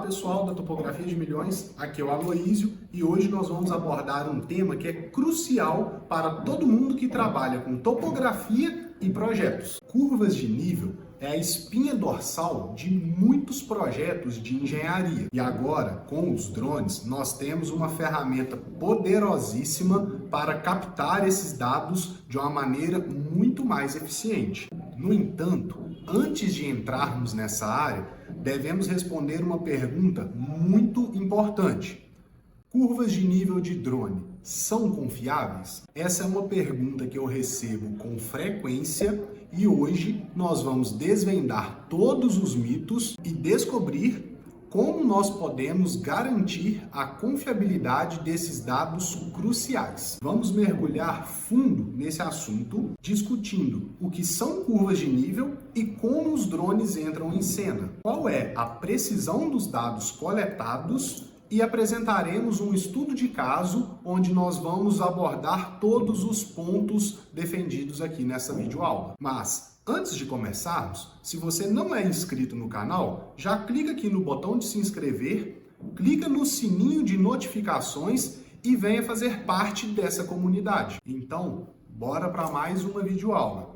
pessoal da Topografia de Milhões, aqui é o Aloísio e hoje nós vamos abordar um tema que é crucial para todo mundo que trabalha com topografia e projetos. Curvas de nível é a espinha dorsal de muitos projetos de engenharia. E agora, com os drones, nós temos uma ferramenta poderosíssima para captar esses dados de uma maneira muito mais eficiente. No entanto, antes de entrarmos nessa área, devemos responder uma pergunta muito importante. Curvas de nível de drone são confiáveis? Essa é uma pergunta que eu recebo com frequência e hoje nós vamos desvendar todos os mitos e descobrir como nós podemos garantir a confiabilidade desses dados cruciais. Vamos mergulhar fundo nesse assunto, discutindo o que são curvas de nível e como os drones entram em cena. Qual é a precisão dos dados coletados e apresentaremos um estudo de caso onde nós vamos abordar todos os pontos defendidos aqui nessa videoaula. Mas antes de começarmos, se você não é inscrito no canal, já clica aqui no botão de se inscrever, clica no sininho de notificações e venha fazer parte dessa comunidade. Então, bora para mais uma videoaula.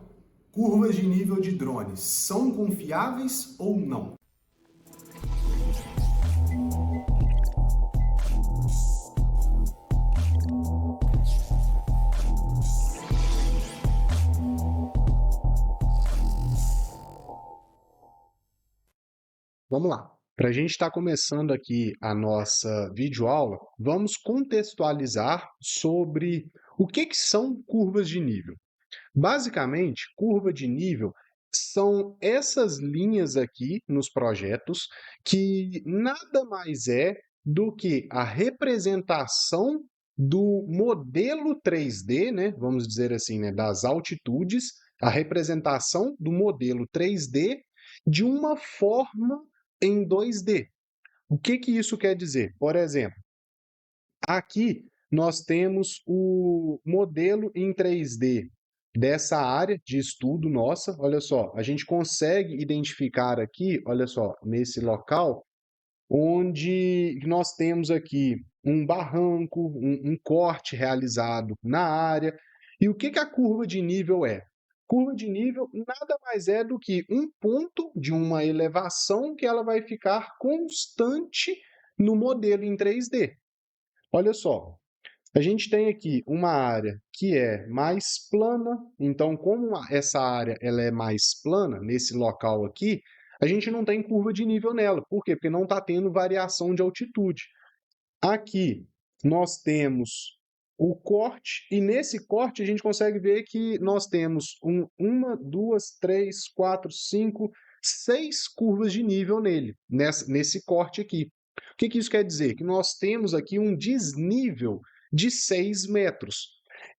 Curvas de nível de drones são confiáveis ou não? Vamos lá. Para a gente estar começando aqui a nossa videoaula, vamos contextualizar sobre o que são curvas de nível. Basicamente, curva de nível são essas linhas aqui nos projetos que nada mais é do que a representação do modelo 3D, né? Vamos dizer assim, né? Das altitudes, a representação do modelo 3D de uma forma em 2D. O que isso quer dizer? Por exemplo, aqui nós temos o modelo em 3D dessa área de estudo nossa. Olha só, a gente consegue identificar aqui, olha só, nesse local, onde nós temos aqui um barranco, um corte realizado na área. E o que a curva de nível é? Curva de nível nada mais é do que um ponto de uma elevação que ela vai ficar constante no modelo em 3D. Olha só, a gente tem aqui uma área que é mais plana, então como essa área ela é mais plana, nesse local aqui, a gente não tem curva de nível nela. Por quê? Porque não está tendo variação de altitude. Aqui nós temos o corte, e nesse corte a gente consegue ver que nós temos uma, duas, três, quatro, cinco, seis curvas de nível nele, nesse corte aqui. O que isso quer dizer? Que nós temos aqui um desnível de 6 metros.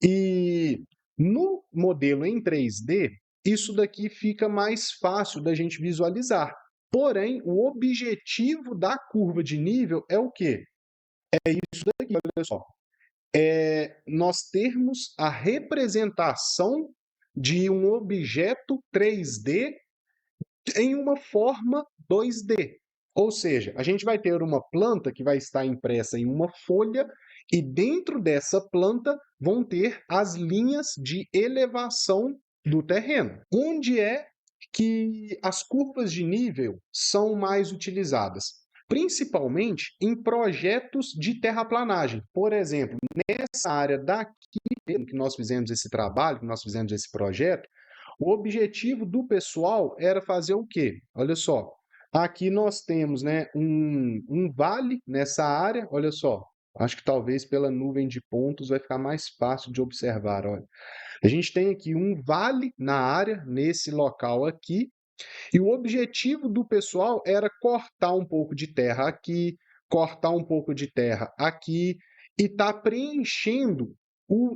E no modelo em 3D, isso daqui fica mais fácil da gente visualizar. Porém, o objetivo da curva de nível é o quê? É isso daqui, olha só. Nós termos a representação de um objeto 3D em uma forma 2D. Ou seja, a gente vai ter uma planta que vai estar impressa em uma folha e dentro dessa planta vão ter as linhas de elevação do terreno. Onde é que as curvas de nível são mais utilizadas? Principalmente em projetos de terraplanagem. Por exemplo, nessa área daqui, que nós fizemos esse trabalho, que nós fizemos esse projeto, o objetivo do pessoal era fazer o quê? Olha só, aqui nós temos, né, um vale nessa área, olha só, acho que talvez pela nuvem de pontos vai ficar mais fácil de observar, olha. A gente tem aqui um vale na área, nesse local aqui, e o objetivo do pessoal era cortar um pouco de terra aqui, cortar um pouco de terra aqui, e tá preenchendo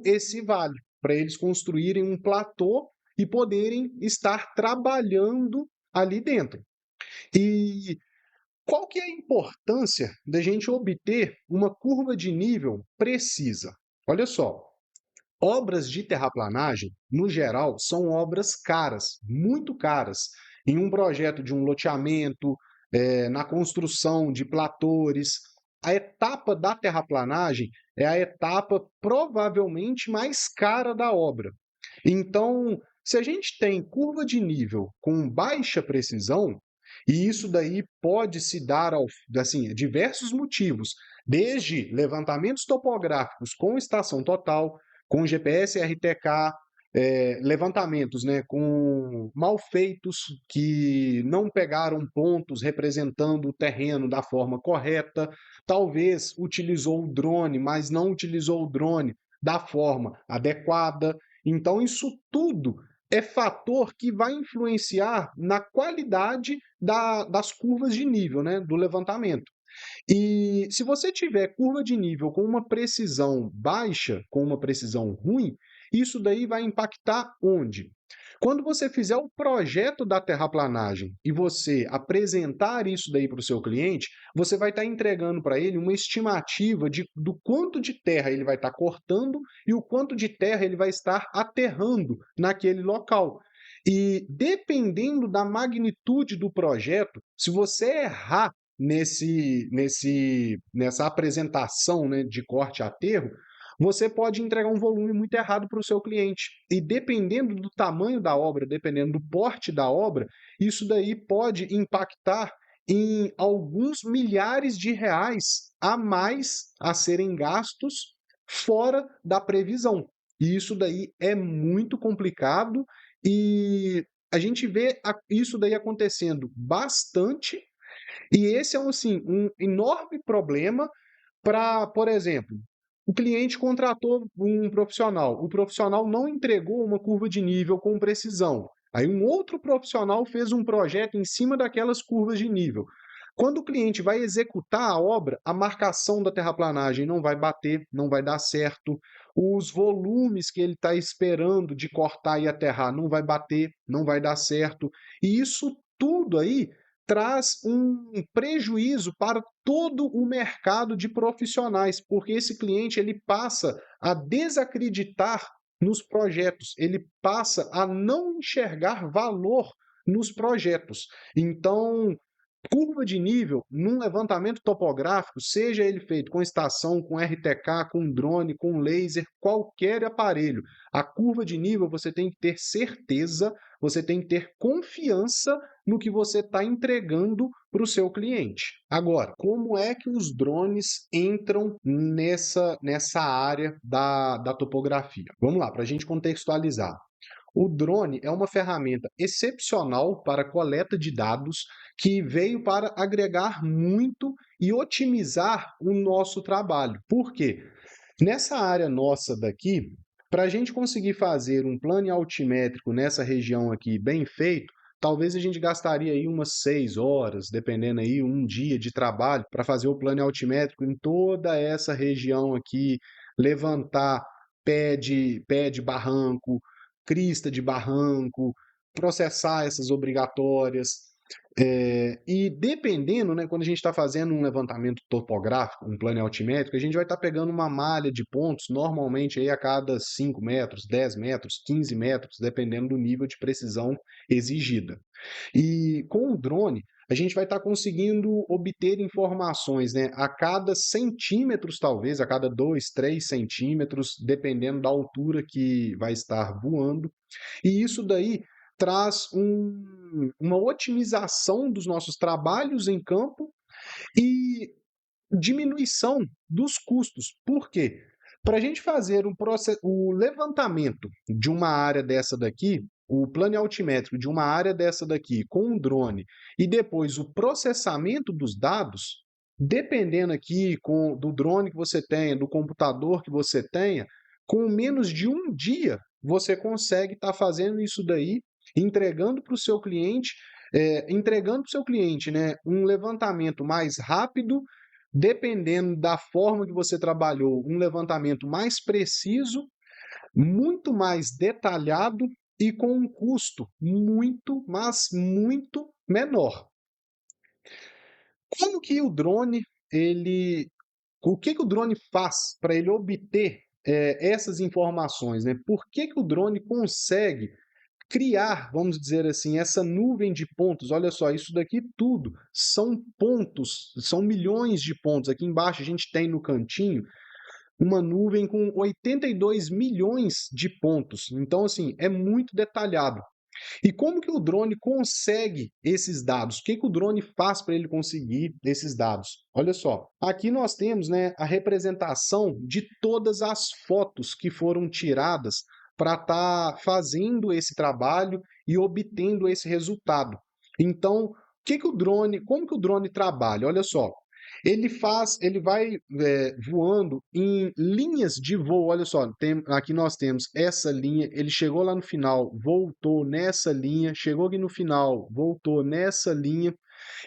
esse vale, para eles construírem um platô e poderem estar trabalhando ali dentro. E qual que é a importância da gente obter uma curva de nível precisa? Olha só, obras de terraplanagem, no geral, são obras caras, muito caras. Em um projeto de um loteamento, na construção de platores. A etapa da terraplanagem é a etapa provavelmente mais cara da obra. Então, se a gente tem curva de nível com baixa precisão, e isso daí pode se dar assim, diversos motivos, desde levantamentos topográficos com estação total, com GPS RTK, levantamentos, né, com mal feitos, que não pegaram pontos representando o terreno da forma correta, talvez utilizou o drone, mas não utilizou o drone da forma adequada. Então, isso tudo é fator que vai influenciar na qualidade das curvas de nível, né, do levantamento. E se você tiver curva de nível com uma precisão baixa, com uma precisão ruim, isso daí vai impactar onde? Quando você fizer o projeto da terraplanagem e você apresentar isso daí para o seu cliente, você vai estar entregando para ele uma estimativa do quanto de terra ele vai estar cortando e o quanto de terra ele vai estar aterrando naquele local. E dependendo da magnitude do projeto, se você errar nessa apresentação, né, de corte a aterro, você pode entregar um volume muito errado para o seu cliente. E dependendo do tamanho da obra, dependendo do porte da obra, isso daí pode impactar em alguns milhares de reais a mais a serem gastos fora da previsão. E isso daí é muito complicado e a gente vê isso daí acontecendo bastante, e esse é assim, um enorme problema para, por exemplo, o cliente contratou um profissional, o profissional não entregou uma curva de nível com precisão. Aí um outro profissional fez um projeto em cima daquelas curvas de nível. Quando o cliente vai executar a obra, a marcação da terraplanagem não vai bater, não vai dar certo. Os volumes que ele está esperando de cortar e aterrar não vai bater, não vai dar certo. E isso tudo aí traz um prejuízo para todo o mercado de profissionais, porque esse cliente ele passa a desacreditar nos projetos, ele passa a não enxergar valor nos projetos. Então, curva de nível num levantamento topográfico, seja ele feito com estação, com RTK, com drone, com laser, qualquer aparelho, a curva de nível você tem que ter certeza, você tem que ter confiança no que você está entregando para o seu cliente. Agora, como é que os drones entram nessa área da topografia? Vamos lá, para a gente contextualizar. O drone é uma ferramenta excepcional para coleta de dados que veio para agregar muito e otimizar o nosso trabalho. Por quê? Nessa área nossa daqui, para a gente conseguir fazer um plano altimétrico nessa região aqui bem feito, talvez a gente gastaria aí umas 6 horas, dependendo aí, um dia de trabalho para fazer o plano altimétrico em toda essa região aqui, levantar pé de barranco, crista de barranco, processar essas obrigatórias. E dependendo, né, quando a gente está fazendo um levantamento topográfico, um plano altimétrico, a gente vai estar pegando uma malha de pontos, normalmente aí a cada 5 metros, 10 metros, 15 metros, dependendo do nível de precisão exigida. E com o drone, a gente vai estar conseguindo obter informações, né, a cada centímetros, talvez, a cada 2, 3 centímetros, dependendo da altura que vai estar voando. E isso daí traz uma otimização dos nossos trabalhos em campo e diminuição dos custos. Por quê? Para a gente fazer o levantamento de uma área dessa daqui, o plano altimétrico de uma área dessa daqui com um drone e depois o processamento dos dados, dependendo aqui do drone que você tenha, do computador que você tenha, com menos de um dia você consegue estar fazendo isso daí, entregando para o seu cliente, né, um levantamento mais rápido, dependendo da forma que você trabalhou, um levantamento mais preciso, muito mais detalhado e com um custo muito, mas muito menor. Como que o drone, o que que o drone faz para ele obter essas informações, né? Por que que o drone consegue criar, vamos dizer assim, essa nuvem de pontos. Olha só, isso daqui tudo são pontos, são milhões de pontos. Aqui embaixo a gente tem no cantinho uma nuvem com 82 milhões de pontos. Então, assim, é muito detalhado. E como que o drone consegue esses dados? O que que o drone faz para ele conseguir esses dados? Olha só, aqui nós temos, né, a representação de todas as fotos que foram tiradas para estar fazendo esse trabalho e obtendo esse resultado. Então, como que o drone trabalha? Olha só, ele vai voando em linhas de voo. Olha só, aqui nós temos essa linha, ele chegou lá no final, voltou nessa linha, chegou aqui no final, voltou nessa linha,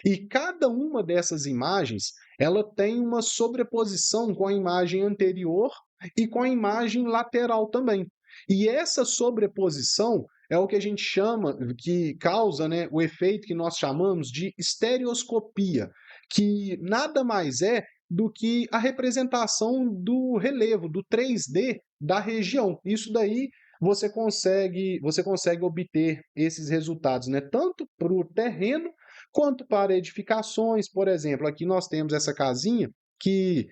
e cada uma dessas imagens, ela tem uma sobreposição com a imagem anterior e com a imagem lateral também. E essa sobreposição é o que a gente chama, que causa, né, o efeito que nós chamamos de estereoscopia, que nada mais é do que a representação do relevo, do 3D da região. Isso daí você consegue obter esses resultados, né, tanto para o terreno quanto para edificações. Por exemplo, aqui nós temos essa casinha que,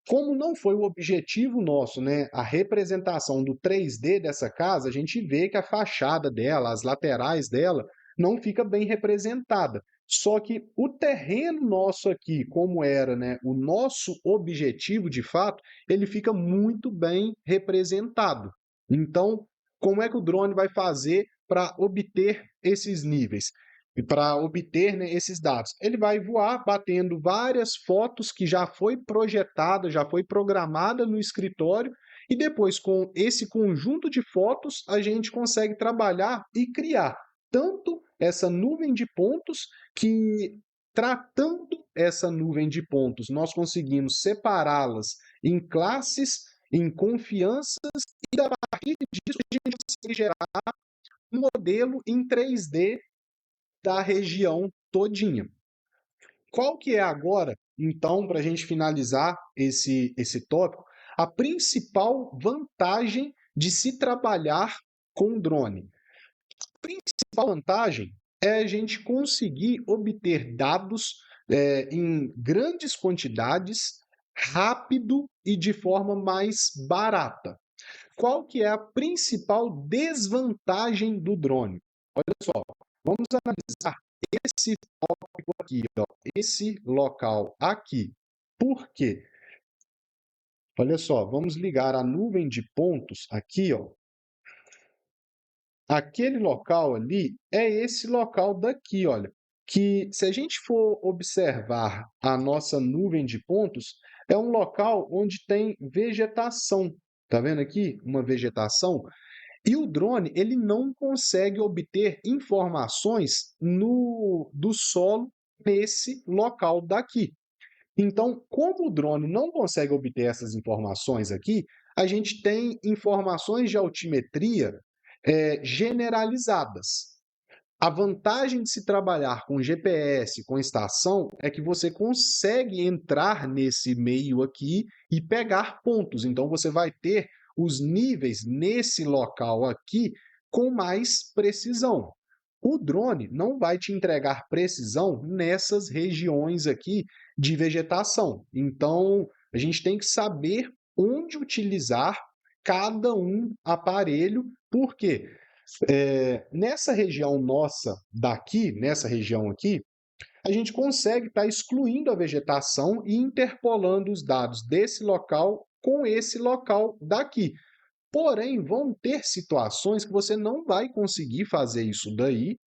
como não foi o objetivo nosso, né, a representação do 3D dessa casa, a gente vê que a fachada dela, as laterais dela, não fica bem representada. Só que o terreno nosso aqui, como era, né, o nosso objetivo de fato, ele fica muito bem representado. Então, como é que o drone vai fazer para obter esses níveis? E para obter, né, esses dados? Ele vai voar batendo várias fotos que já foi projetada, já foi programada no escritório, e depois, com esse conjunto de fotos, a gente consegue trabalhar e criar tanto essa nuvem de pontos que, tratando essa nuvem de pontos, nós conseguimos separá-las em classes, em confianças, e a partir disso a gente consegue gerar um modelo em 3D da região todinha. Qual que é agora, então, para a gente finalizar esse tópico, a principal vantagem de se trabalhar com drone? A principal vantagem é a gente conseguir obter dados em grandes quantidades, rápido e de forma mais barata. Qual que é a principal desvantagem do drone? Olha só, vamos analisar esse tópico aqui, ó, esse local aqui. Por quê? Olha só, vamos ligar a nuvem de pontos aqui, ó. Aquele local ali é esse local daqui, olha. Que se a gente for observar a nossa nuvem de pontos, é um local onde tem vegetação. Tá vendo aqui? Uma vegetação. E o drone, ele não consegue obter informações do solo nesse local daqui. Então, como o drone não consegue obter essas informações aqui, a gente tem informações de altimetria generalizadas. A vantagem de se trabalhar com GPS, com estação, é que você consegue entrar nesse meio aqui e pegar pontos. Então, você vai ter os níveis nesse local aqui com mais precisão. O drone não vai te entregar precisão nessas regiões aqui de vegetação. Então, a gente tem que saber onde utilizar cada um aparelho, porque nessa região nossa daqui, nessa região aqui, a gente consegue estar excluindo a vegetação e interpolando os dados desse local com esse local daqui. Porém, vão ter situações que você não vai conseguir fazer isso daí,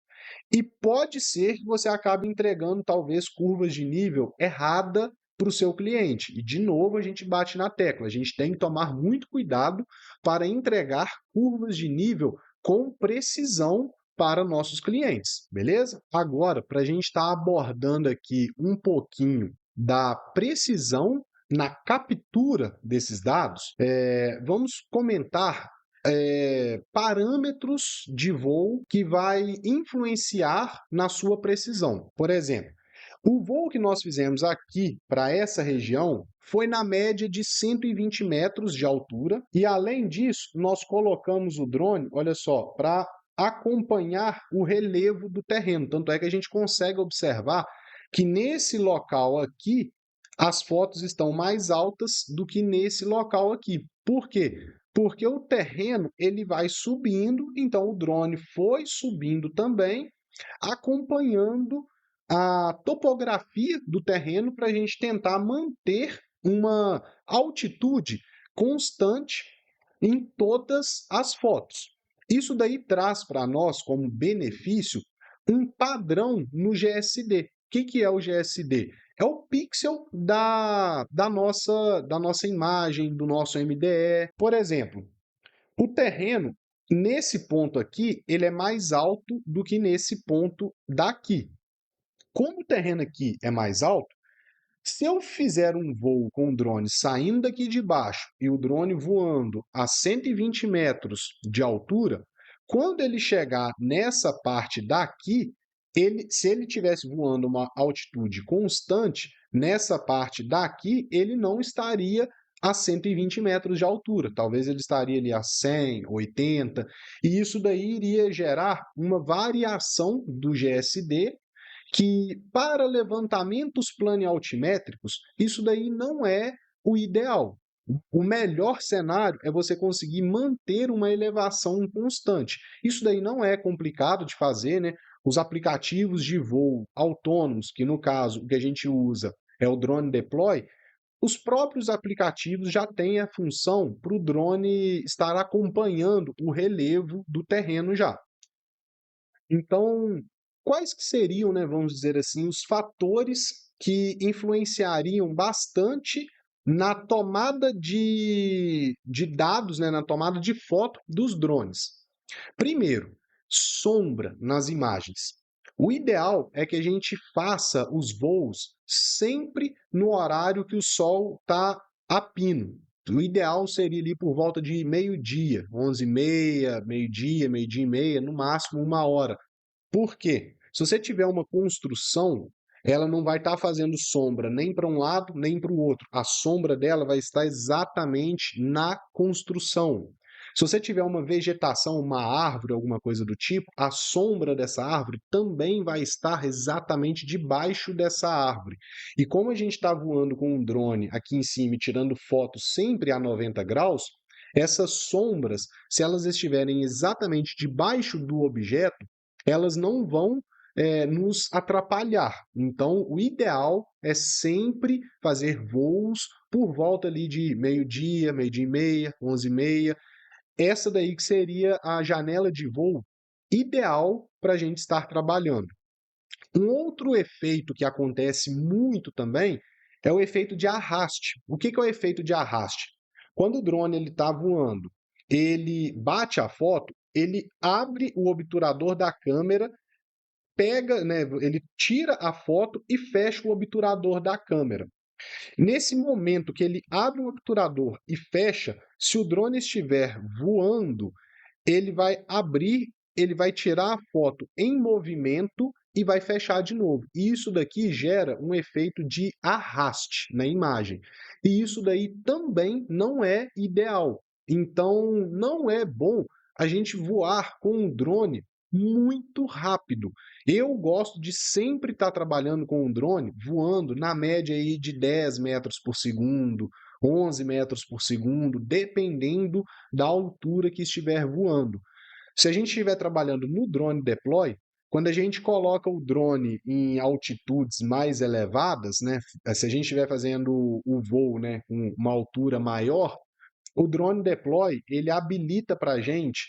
e pode ser que você acabe entregando talvez curvas de nível errada para o seu cliente. E de novo a gente bate na tecla, a gente tem que tomar muito cuidado para entregar curvas de nível com precisão para nossos clientes, beleza? Agora, para a gente estar abordando aqui um pouquinho da precisão na captura desses dados, vamos comentar parâmetros de voo que vai influenciar na sua precisão. Por exemplo, o voo que nós fizemos aqui para essa região foi na média de 120 metros de altura, e além disso, nós colocamos o drone, olha só, para acompanhar o relevo do terreno. Tanto é que a gente consegue observar que nesse local aqui, as fotos estão mais altas do que nesse local aqui. Por quê? Porque o terreno ele vai subindo, então o drone foi subindo também, acompanhando a topografia do terreno para a gente tentar manter uma altitude constante em todas as fotos. Isso daí traz para nós como benefício um padrão no GSD. O que é o GSD? É o pixel da nossa imagem, do nosso MDE. Por exemplo, o terreno, nesse ponto aqui, ele é mais alto do que nesse ponto daqui. Como o terreno aqui é mais alto, se eu fizer um voo com o drone saindo daqui de baixo e o drone voando a 120 metros de altura, quando ele chegar nessa parte daqui, se ele estivesse voando uma altitude constante, nessa parte daqui, ele não estaria a 120 metros de altura. Talvez ele estaria ali a 100, 80, e isso daí iria gerar uma variação do GSD que para levantamentos planialtimétricos, isso daí não é o ideal. O melhor cenário é você conseguir manter uma elevação constante. Isso daí não é complicado de fazer, né? Os aplicativos de voo autônomos, que no caso o que a gente usa é o Drone Deploy, os próprios aplicativos já têm a função para o drone estar acompanhando o relevo do terreno já. Então, quais que seriam, né, vamos dizer assim, os fatores que influenciariam bastante na tomada de dados, né, na tomada de foto dos drones? Primeiro, sombra nas imagens. O ideal é que a gente faça os voos sempre no horário que o sol está a pino. O ideal seria ali por volta de meio-dia, 11h30, meio-dia, meio-dia e meia, no máximo 1 hora. Por quê? Se você tiver uma construção, ela não vai estar fazendo sombra nem para um lado, nem para o outro. A sombra dela vai estar exatamente na construção. Se você tiver uma vegetação, uma árvore, alguma coisa do tipo, a sombra dessa árvore também vai estar exatamente debaixo dessa árvore. E como a gente está voando com um drone aqui em cima e tirando fotos sempre a 90 graus, essas sombras, se elas estiverem exatamente debaixo do objeto, elas não vão nos atrapalhar. Então, o ideal é sempre fazer voos por volta ali de meio-dia, meio-dia e meia, 11h30. Essa daí que seria a janela de voo ideal para a gente estar trabalhando. Um outro efeito que acontece muito também é o efeito de arraste. O que é o efeito de arraste? Quando o drone está voando, ele bate a foto, ele abre o obturador da câmera, pega, né, ele tira a foto e fecha o obturador da câmera. Nesse momento que ele abre o obturador e fecha, se o drone estiver voando, ele vai abrir, ele vai tirar a foto em movimento e vai fechar de novo. E isso daqui gera um efeito de arraste na imagem. E isso daí também não é ideal. Então, não é bom a gente voar com um drone muito rápido. Eu gosto de sempre estar trabalhando com um drone voando na média aí de 10 metros por segundo, 11 metros por segundo, dependendo da altura que estiver voando. Se a gente estiver trabalhando no drone deploy, quando a gente coloca o drone em altitudes mais elevadas, né, se a gente estiver fazendo o voo, né, com uma altura maior, o drone deploy ele habilita para a gente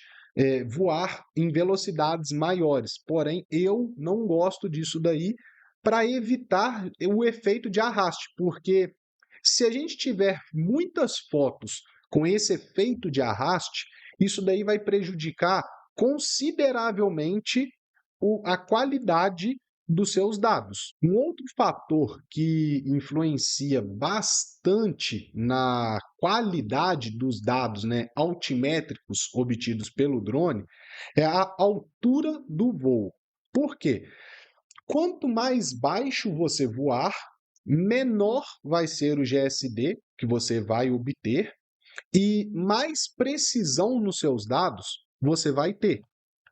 voar em velocidades maiores. Porém, eu não gosto disso daí para evitar o efeito de arraste, porque se a gente tiver muitas fotos com esse efeito de arraste, isso daí vai prejudicar consideravelmente a qualidade dos seus dados. Um outro fator que influencia bastante na qualidade dos dados, né, altimétricos obtidos pelo drone é a altura do voo. Por quê? Quanto mais baixo você voar, menor vai ser o GSD que você vai obter e mais precisão nos seus dados você vai ter.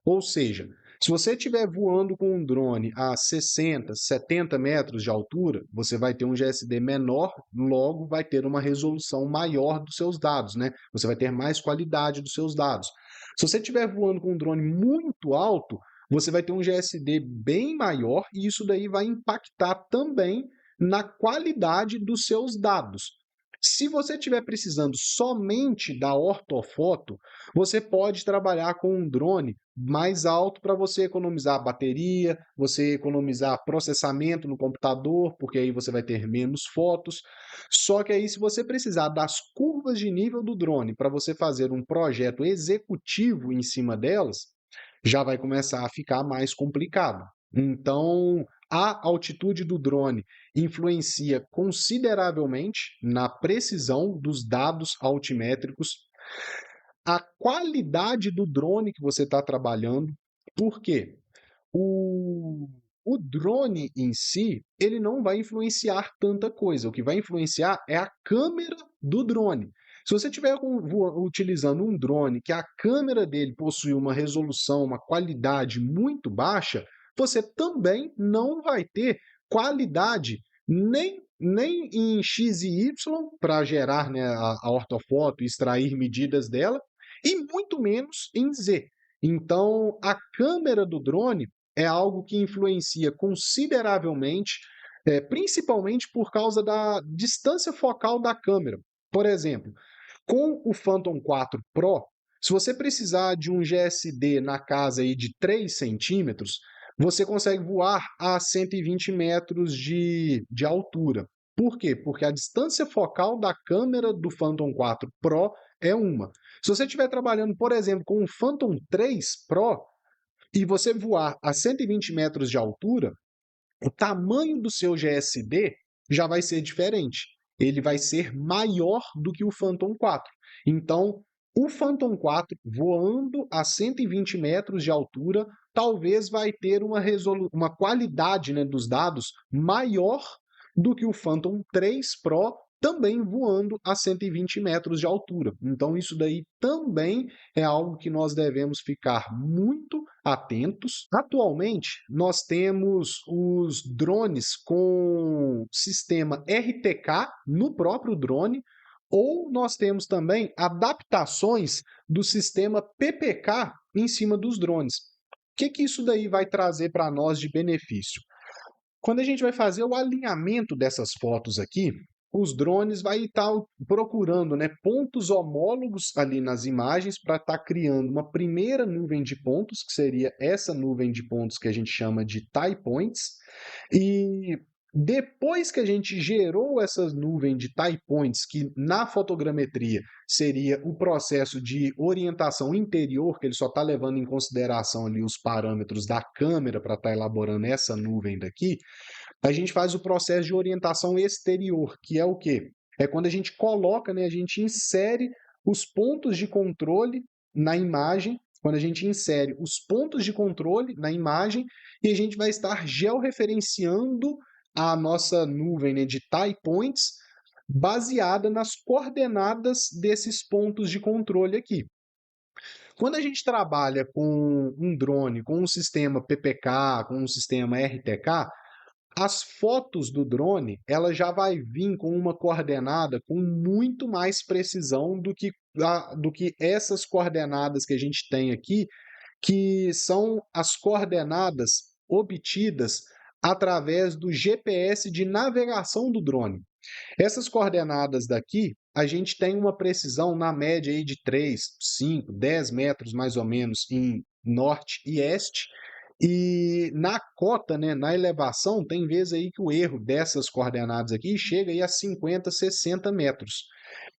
Ou seja, se você estiver voando com um drone a 60, 70 metros de altura, você vai ter um GSD menor, logo vai ter uma resolução maior dos seus dados, né? Você vai ter mais qualidade dos seus dados. Se você estiver voando com um drone muito alto, você vai ter um GSD bem maior e isso daí vai impactar também na qualidade dos seus dados. Se você estiver precisando somente da ortofoto, você pode trabalhar com um drone mais alto para você economizar bateria, você economizar processamento no computador, porque aí você vai ter menos fotos. Só que aí, se você precisar das curvas de nível do drone para você fazer um projeto executivo em cima delas, já vai começar a ficar mais complicado. Então, a altitude do drone influencia consideravelmente na precisão dos dados altimétricos, a qualidade do drone que você está trabalhando. Por quê? O, o drone em si, ele não vai influenciar tanta coisa. O que vai influenciar é a câmera do drone. Se você estiver utilizando um drone que a câmera dele possui uma resolução, uma qualidade muito baixa, você também não vai ter qualidade nem em X e Y para gerar, né, a ortofoto e extrair medidas dela, e muito menos em Z. Então, a câmera do drone é algo que influencia consideravelmente, principalmente por causa da distância focal da câmera. Por exemplo, com o Phantom 4 Pro, se você precisar de um GSD na casa aí de 3 centímetros, você consegue voar a 120 metros de altura. Por quê? Porque a distância focal da câmera do Phantom 4 Pro é uma. Se você estiver trabalhando, por exemplo, com o Phantom 3 Pro, e você voar a 120 metros de altura, o tamanho do seu GSD já vai ser diferente. Ele vai ser maior do que o Phantom 4. Então, o Phantom 4 voando a 120 metros de altura, talvez vai ter uma qualidade, né, dos dados maior do que o Phantom 3 Pro também voando a 120 metros de altura. Então, isso daí também é algo que nós devemos ficar muito atentos. Atualmente, nós temos os drones com sistema RTK no próprio drone, ou nós temos também adaptações do sistema PPK em cima dos drones. O que que isso daí vai trazer para nós de benefício? Quando a gente vai fazer o alinhamento dessas fotos aqui, os drones vai estar procurando, né, pontos homólogos ali nas imagens para estar criando uma primeira nuvem de pontos, que seria essa nuvem de pontos que a gente chama de tie points. E depois que a gente gerou essa nuvem de tie points, que na fotogrametria seria o processo de orientação interior, que ele só está levando em consideração ali os parâmetros da câmera para estar elaborando essa nuvem daqui, a gente faz o processo de orientação exterior, que é o quê? É quando a gente coloca, né, a gente insere os pontos de controle na imagem, quando a gente insere os pontos de controle na imagem, e a gente vai estar georreferenciando a nossa nuvem, né, de tie points baseada nas coordenadas desses pontos de controle aqui. Quando a gente trabalha com um drone, com um sistema PPK, com um sistema RTK, as fotos do drone, ela já vai vir com uma coordenada com muito mais precisão do que essas coordenadas que a gente tem aqui, que são as coordenadas obtidas através do GPS de navegação do drone. Essas coordenadas daqui, a gente tem uma precisão na média aí de 3, 5, 10 metros mais ou menos em norte e este, e na cota, né, na elevação, tem vezes aí que o erro dessas coordenadas aqui chega aí a 50, 60 metros.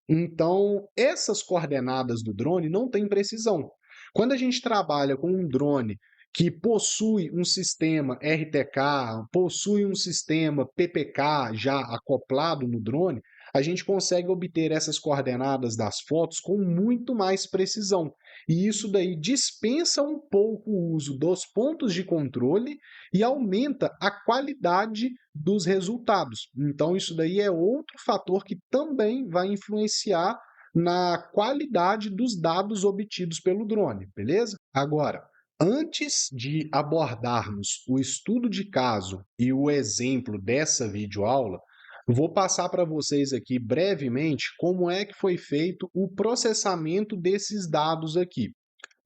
Então, essas coordenadas do drone não têm precisão. Quando a gente trabalha com um drone que possui um sistema RTK, possui um sistema PPK já acoplado no drone, a gente consegue obter essas coordenadas das fotos com muito mais precisão. E isso daí dispensa um pouco o uso dos pontos de controle e aumenta a qualidade dos resultados. Então, isso daí é outro fator que também vai influenciar na qualidade dos dados obtidos pelo drone, beleza? Agora, Antes de abordarmos o estudo de caso e o exemplo dessa videoaula, vou passar para vocês aqui brevemente como é que foi feito o processamento desses dados aqui.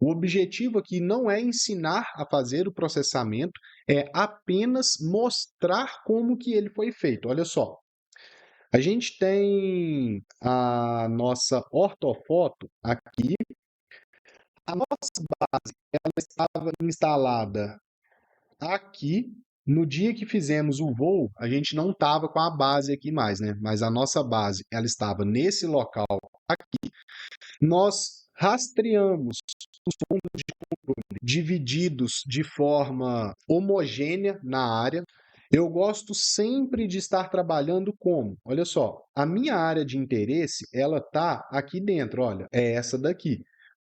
O objetivo aqui não é ensinar a fazer o processamento, é apenas mostrar como que ele foi feito. Olha só, a gente tem a nossa ortofoto aqui. A nossa base ela estava instalada aqui. No dia que fizemos o voo, a gente não estava com a base aqui mais, né? Mas a nossa base ela estava nesse local aqui. Nós rastreamos os pontos de controle divididos de forma homogênea na área. Eu gosto sempre de estar trabalhando como? Olha só, a minha área de interesse, ela tá aqui dentro, olha, é essa daqui.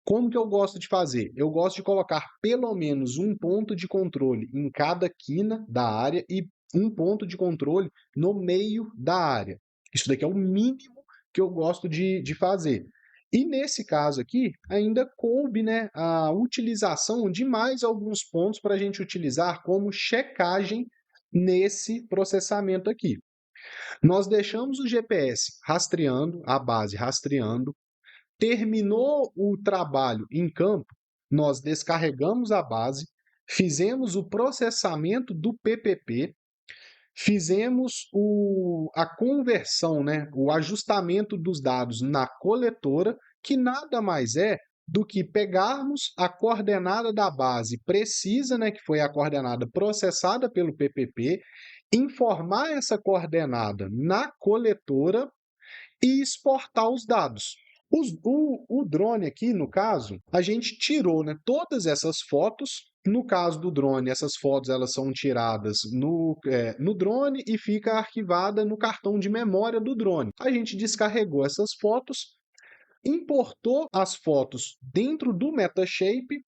Como que eu gosto de fazer? Eu gosto de colocar pelo menos um ponto de controle em cada quina da área e um ponto de controle no meio da área. Isso daqui é o mínimo que eu gosto de fazer. E nesse caso aqui, ainda coube, né, a utilização de mais alguns pontos para a gente utilizar como checagem nesse processamento aqui. Nós deixamos o GPS rastreando, a base rastreando, terminou o trabalho em campo, nós descarregamos a base, fizemos o processamento do PPP, fizemos a conversão, né, o ajustamento dos dados na coletora, que nada mais é do que pegarmos a coordenada da base precisa, né, que foi a coordenada processada pelo PPP, informar essa coordenada na coletora e exportar os dados. O drone aqui, no caso, a gente tirou, né, todas essas fotos. No caso do drone, essas fotos elas são tiradas no drone e fica arquivada no cartão de memória do drone. A gente descarregou essas fotos, importou as fotos dentro do Metashape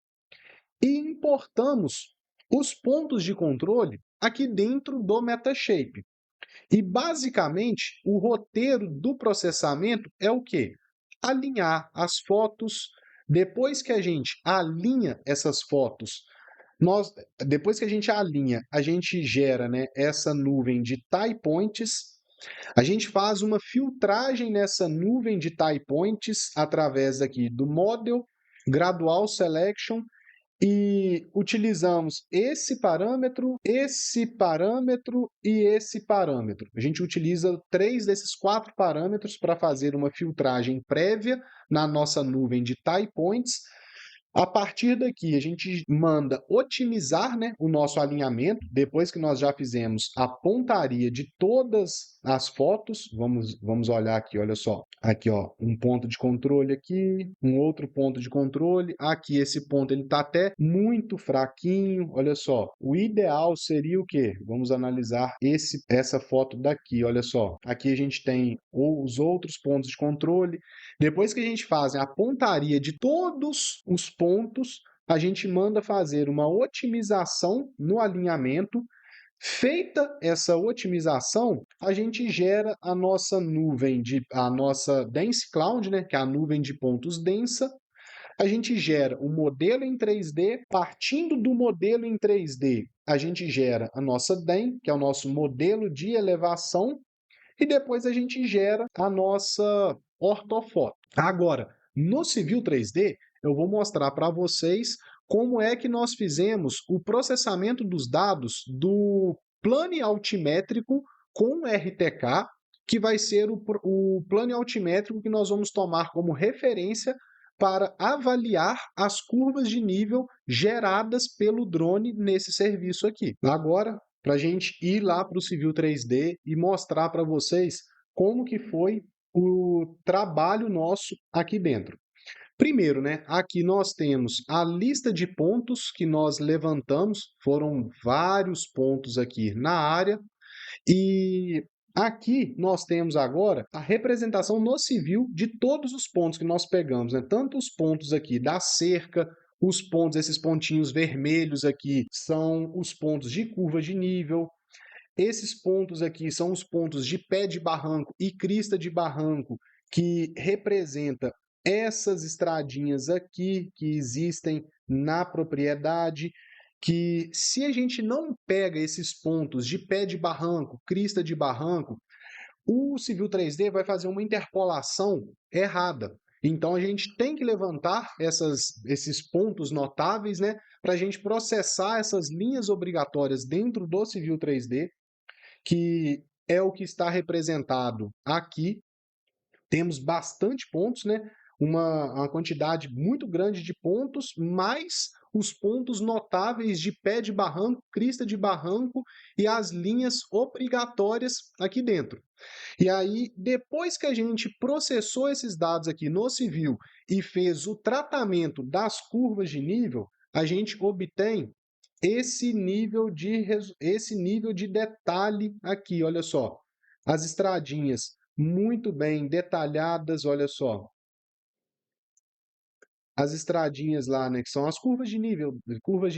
e importamos os pontos de controle aqui dentro do Metashape. E basicamente o roteiro do processamento é o quê? Alinhar as fotos. Depois que a gente alinha essas fotos, depois que a gente alinha, a gente gera, né, essa nuvem de tie points. A gente faz uma filtragem nessa nuvem de tie points através aqui do Model Gradual Selection e utilizamos esse parâmetro e esse parâmetro. A gente utiliza 3 desses 4 parâmetros para fazer uma filtragem prévia na nossa nuvem de tie points. A partir daqui, a gente manda otimizar, né, o nosso alinhamento, depois que nós já fizemos a pontaria de todas as fotos. Vamos olhar aqui, olha só. Aqui, ó, um ponto de controle aqui, um outro ponto de controle. Aqui, esse ponto, ele está até muito fraquinho, olha só. O ideal seria o quê? Vamos analisar essa foto daqui, olha só. Aqui a gente tem os outros pontos de controle. Depois que a gente faz a pontaria de todos os pontos, a gente manda fazer uma otimização no alinhamento. Feita essa otimização, a gente gera a nossa a nossa dense cloud, né, que é a nuvem de pontos densa. A gente gera o modelo em 3D. Partindo do modelo em 3D, a gente gera a nossa DEM, que é o nosso modelo de elevação, e depois a gente gera a nossa ortofoto. Agora, no Civil 3D, eu vou mostrar para vocês como é que nós fizemos o processamento dos dados do plano altimétrico com RTK, que vai ser o plano altimétrico que nós vamos tomar como referência para avaliar as curvas de nível geradas pelo drone nesse serviço aqui. Agora, para a gente ir lá para o Civil 3D e mostrar para vocês como que foi o trabalho nosso aqui dentro. Primeiro, né, aqui nós temos a lista de pontos que nós levantamos, foram vários pontos aqui na área, e aqui nós temos agora a representação no civil de todos os pontos que nós pegamos, né? Tanto os pontos aqui da cerca, os pontos, esses pontinhos vermelhos aqui são os pontos de curva de nível, esses pontos aqui são os pontos de pé de barranco e crista de barranco, que representa essas estradinhas aqui que existem na propriedade, que se a gente não pega esses pontos de pé de barranco, crista de barranco, o Civil 3D vai fazer uma interpolação errada. Então a gente tem que levantar esses pontos notáveis, né, para a gente processar essas linhas obrigatórias dentro do Civil 3D, que é o que está representado aqui. Temos bastante pontos, né? Uma quantidade muito grande de pontos, mais os pontos notáveis de pé de barranco, crista de barranco e as linhas obrigatórias aqui dentro. E aí, depois que a gente processou esses dados aqui no civil e fez o tratamento das curvas de nível, a gente obtém esse nível de detalhe aqui, olha só. As estradinhas muito bem detalhadas, olha só. As estradinhas lá, né, que são as curvas de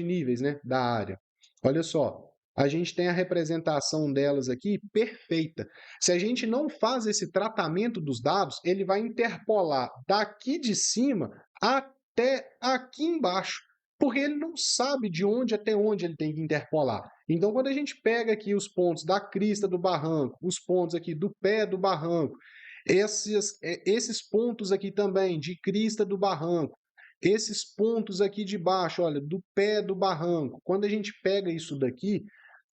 níveis, né, da área. Olha só, a gente tem a representação delas aqui perfeita. Se a gente não faz esse tratamento dos dados, ele vai interpolar daqui de cima até aqui embaixo, porque ele não sabe de onde até onde ele tem que interpolar. Então, quando a gente pega aqui os pontos da crista do barranco, os pontos aqui do pé do barranco, esses pontos aqui também de crista do barranco, esses pontos aqui de baixo, olha, do pé do barranco, quando a gente pega isso daqui,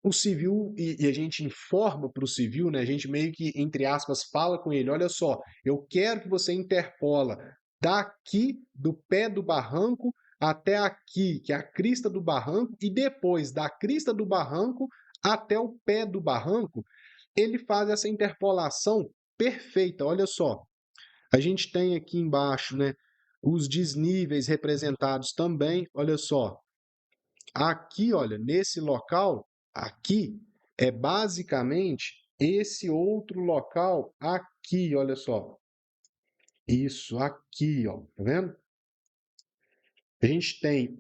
o civil, e a gente informa para o civil, né, a gente meio que, entre aspas, fala com ele, olha só, eu quero que você interpola daqui do pé do barranco até aqui, que é a crista do barranco, e depois da crista do barranco até o pé do barranco, ele faz essa interpolação perfeita, olha só. A gente tem aqui embaixo, né, os desníveis representados também. Olha só, aqui, olha, nesse local, aqui, é basicamente esse outro local aqui, olha só. Isso aqui, ó, tá vendo? A gente tem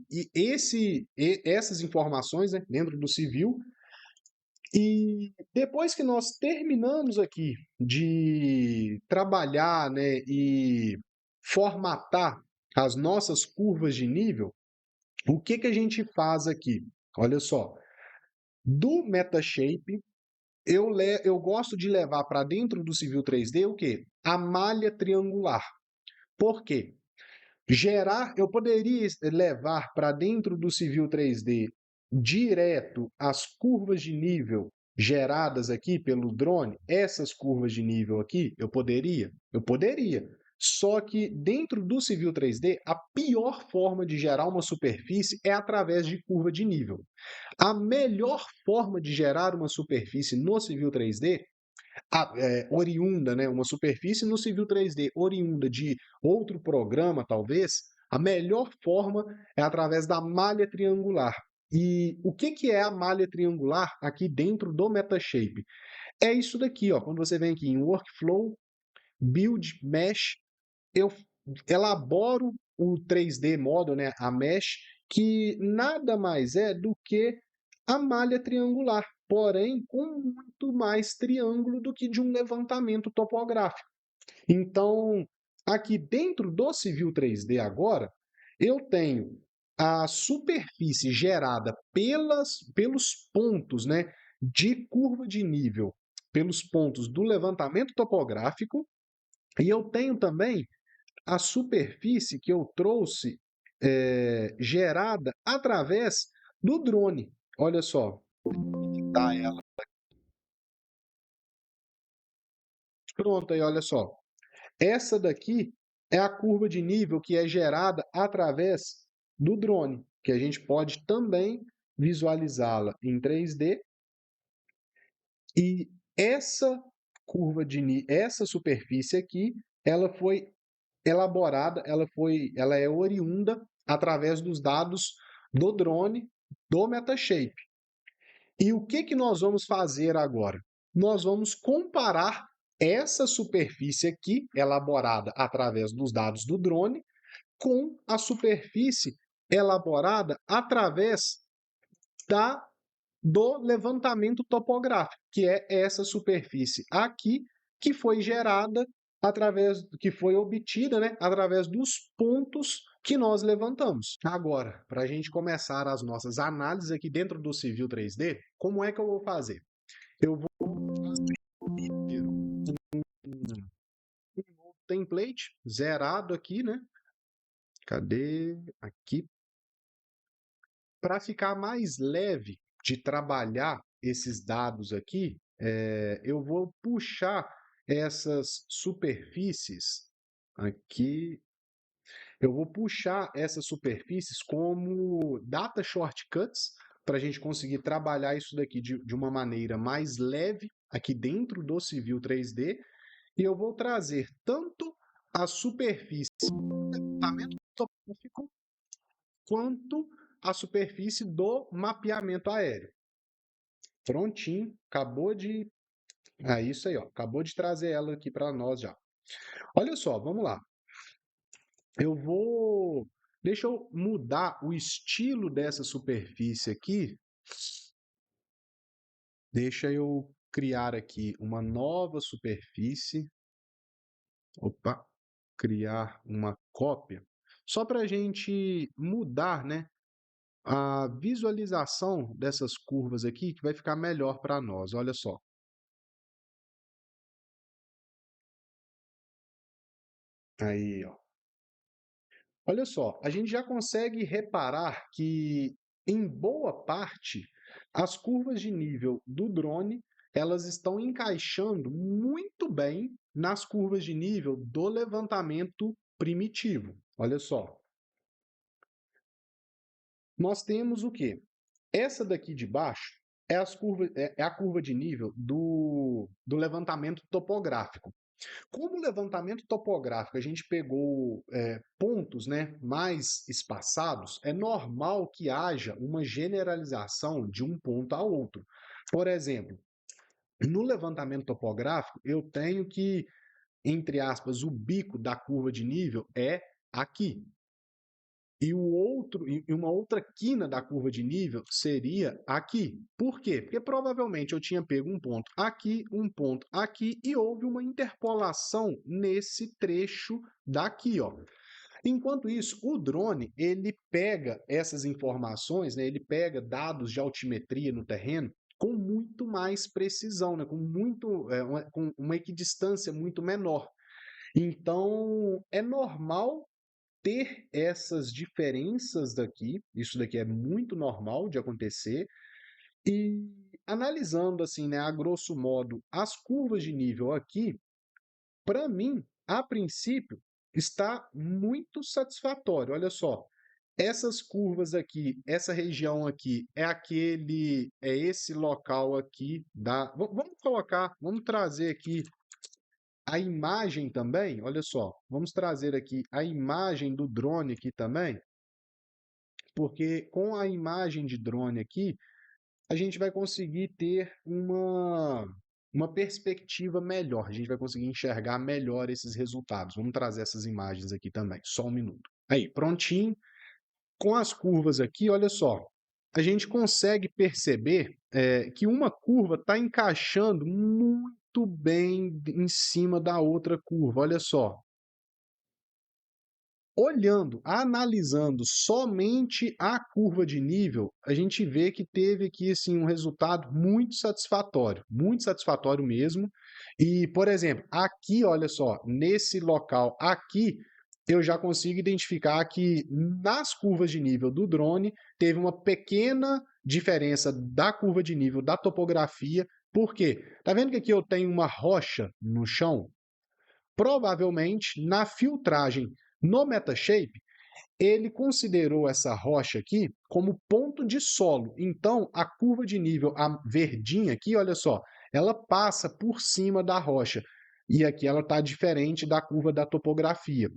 essas informações, né, dentro do civil. E depois que nós terminamos aqui de trabalhar, né, e formatar as nossas curvas de nível, o que que a gente faz aqui? Olha só, do Metashape, eu gosto de levar para dentro do Civil 3D o quê? A malha triangular. Por quê? Eu poderia levar para dentro do Civil 3D direto as curvas de nível geradas aqui pelo drone, essas curvas de nível aqui, eu poderia? Eu poderia. Só que dentro do Civil 3D, a pior forma de gerar uma superfície é através de curva de nível. A melhor forma de gerar uma superfície no Civil 3D oriunda, né, uma superfície no Civil 3D oriunda de outro programa, talvez, a melhor forma é através da malha triangular. E o que que é a malha triangular aqui dentro do Metashape? É isso daqui, ó. Quando você vem aqui em Workflow, Build Mesh, eu elaboro o 3D Model, né, a Mesh, que nada mais é do que a malha triangular, porém com muito mais triângulo do que de um levantamento topográfico. Então, aqui dentro do Civil 3D agora, eu tenho a superfície gerada pelos pontos, né, de curva de nível, pelos pontos do levantamento topográfico, e eu tenho também a superfície que eu trouxe gerada através do drone. Olha só. Tá ela. Pronto, aí olha só. Essa daqui é a curva de nível que é gerada através do drone, que a gente pode também visualizá-la em 3D. E essa superfície aqui, ela foi elaborada, ela é oriunda através dos dados do drone do Metashape. E o que que nós vamos fazer agora? Nós vamos comparar essa superfície aqui, elaborada através dos dados do drone, com a superfície elaborada através da do levantamento topográfico, que é essa superfície aqui, que foi gerada que foi obtida, né, através dos pontos que nós levantamos. Agora, para a gente começar as nossas análises aqui dentro do Civil 3D, como é que eu vou fazer? Eu vou fazer um novo template zerado aqui, né? Cadê? Aqui. Para ficar mais leve de trabalhar esses dados aqui, eu vou puxar essas superfícies aqui. Eu vou puxar essas superfícies como data shortcuts para a gente conseguir trabalhar isso daqui de uma maneira mais leve aqui dentro do Civil 3D. E eu vou trazer tanto a superfície do levantamento topográfico quanto a superfície do mapeamento aéreo. Prontinho, acabou de. É isso aí, ó. Acabou de trazer ela aqui para nós já. Olha só, vamos lá. Eu vou. Deixa eu mudar o estilo dessa superfície aqui. Deixa eu criar aqui uma nova superfície. Opa, criar uma cópia. Só para a gente mudar, né, a visualização dessas curvas aqui, que vai ficar melhor para nós. Olha só. Aí, ó. Olha só, a gente já consegue reparar que, em boa parte, as curvas de nível do drone, elas estão encaixando muito bem nas curvas de nível do levantamento primitivo. Olha só, nós temos o quê? Essa daqui de baixo é a curva de nível do levantamento topográfico. Como levantamento topográfico a gente pegou pontos, né, mais espaçados, é normal que haja uma generalização de um ponto a outro. Por exemplo, no levantamento topográfico, eu tenho que, entre aspas, o bico da curva de nível é aqui. E uma outra quina da curva de nível seria aqui. Por quê? Porque provavelmente eu tinha pego um ponto aqui e houve uma interpolação nesse trecho daqui, ó. Enquanto isso, o drone, ele pega essas informações, né, ele pega dados de altimetria no terreno com muito mais precisão, né, com uma equidistância muito menor. Então, é normal ter essas diferenças daqui, isso daqui é muito normal de acontecer, e analisando assim, né, a grosso modo, as curvas de nível aqui, para mim, a princípio, está muito satisfatório. Olha só, essas curvas aqui, essa região aqui, é esse local aqui vamos trazer aqui a imagem também, olha só, vamos trazer aqui a imagem do drone aqui também, porque com a imagem de drone aqui, a gente vai conseguir ter uma perspectiva melhor, a gente vai conseguir enxergar melhor esses resultados. Vamos trazer essas imagens aqui também, só um minuto. Aí, prontinho. Com as curvas aqui, olha só, a gente consegue perceber que uma curva está encaixando muito bem em cima da outra curva. Olha só, olhando, analisando somente a curva de nível, a gente vê que teve aqui assim um resultado muito satisfatório mesmo. E, por exemplo, aqui, olha só, nesse local aqui, eu já consigo identificar que nas curvas de nível do drone teve uma pequena diferença da curva de nível da topografia. Por quê? Tá vendo que aqui eu tenho uma rocha no chão? Provavelmente, na filtragem no Metashape, ele considerou essa rocha aqui como ponto de solo. Então, a curva de nível, a verdinha aqui, olha só, ela passa por cima da rocha. E aqui ela está diferente da curva da topografia.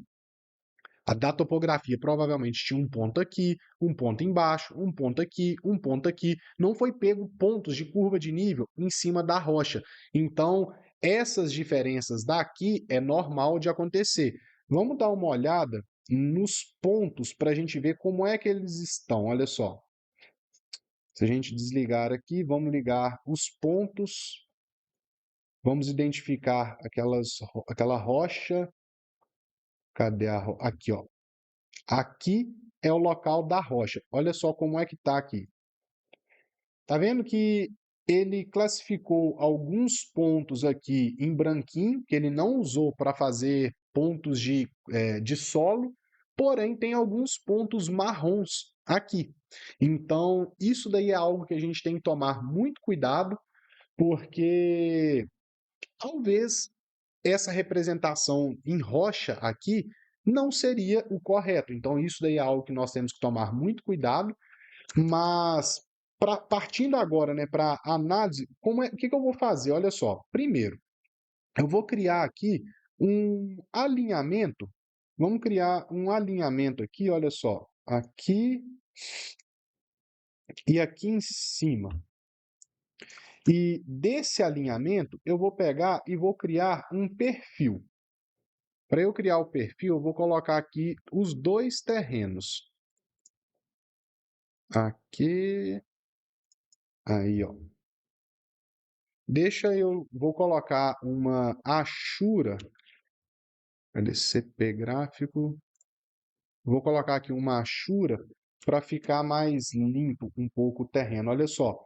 A da topografia provavelmente tinha um ponto aqui, um ponto embaixo, um ponto aqui, um ponto aqui. Não foi pego pontos de curva de nível em cima da rocha. Então, essas diferenças daqui é normal de acontecer. Vamos dar uma olhada nos pontos para a gente ver como é que eles estão. Olha só. Se a gente desligar aqui, vamos ligar os pontos. Vamos identificar aquela rocha. Cadê a rocha? Aqui, ó. Aqui é o local da rocha. Olha só como é que está aqui. Tá vendo que ele classificou alguns pontos aqui em branquinho, que ele não usou para fazer pontos de solo, porém tem alguns pontos marrons aqui. Então, isso daí é algo que a gente tem que tomar muito cuidado, porque talvez essa representação em rocha aqui não seria o correto. Então, isso daí é algo que nós temos que tomar muito cuidado, mas partindo agora, né, para análise, o que que eu vou fazer? Olha só, primeiro, eu vou criar aqui um alinhamento. Vamos criar um alinhamento aqui, olha só, aqui e aqui em cima. E desse alinhamento, eu vou pegar e vou criar um perfil. Para eu criar o perfil, eu vou colocar aqui os dois terrenos. Aqui, aí, ó. Vou colocar uma achura, cadê CP gráfico? Vou colocar aqui uma achura para ficar mais limpo um pouco o terreno. Olha só,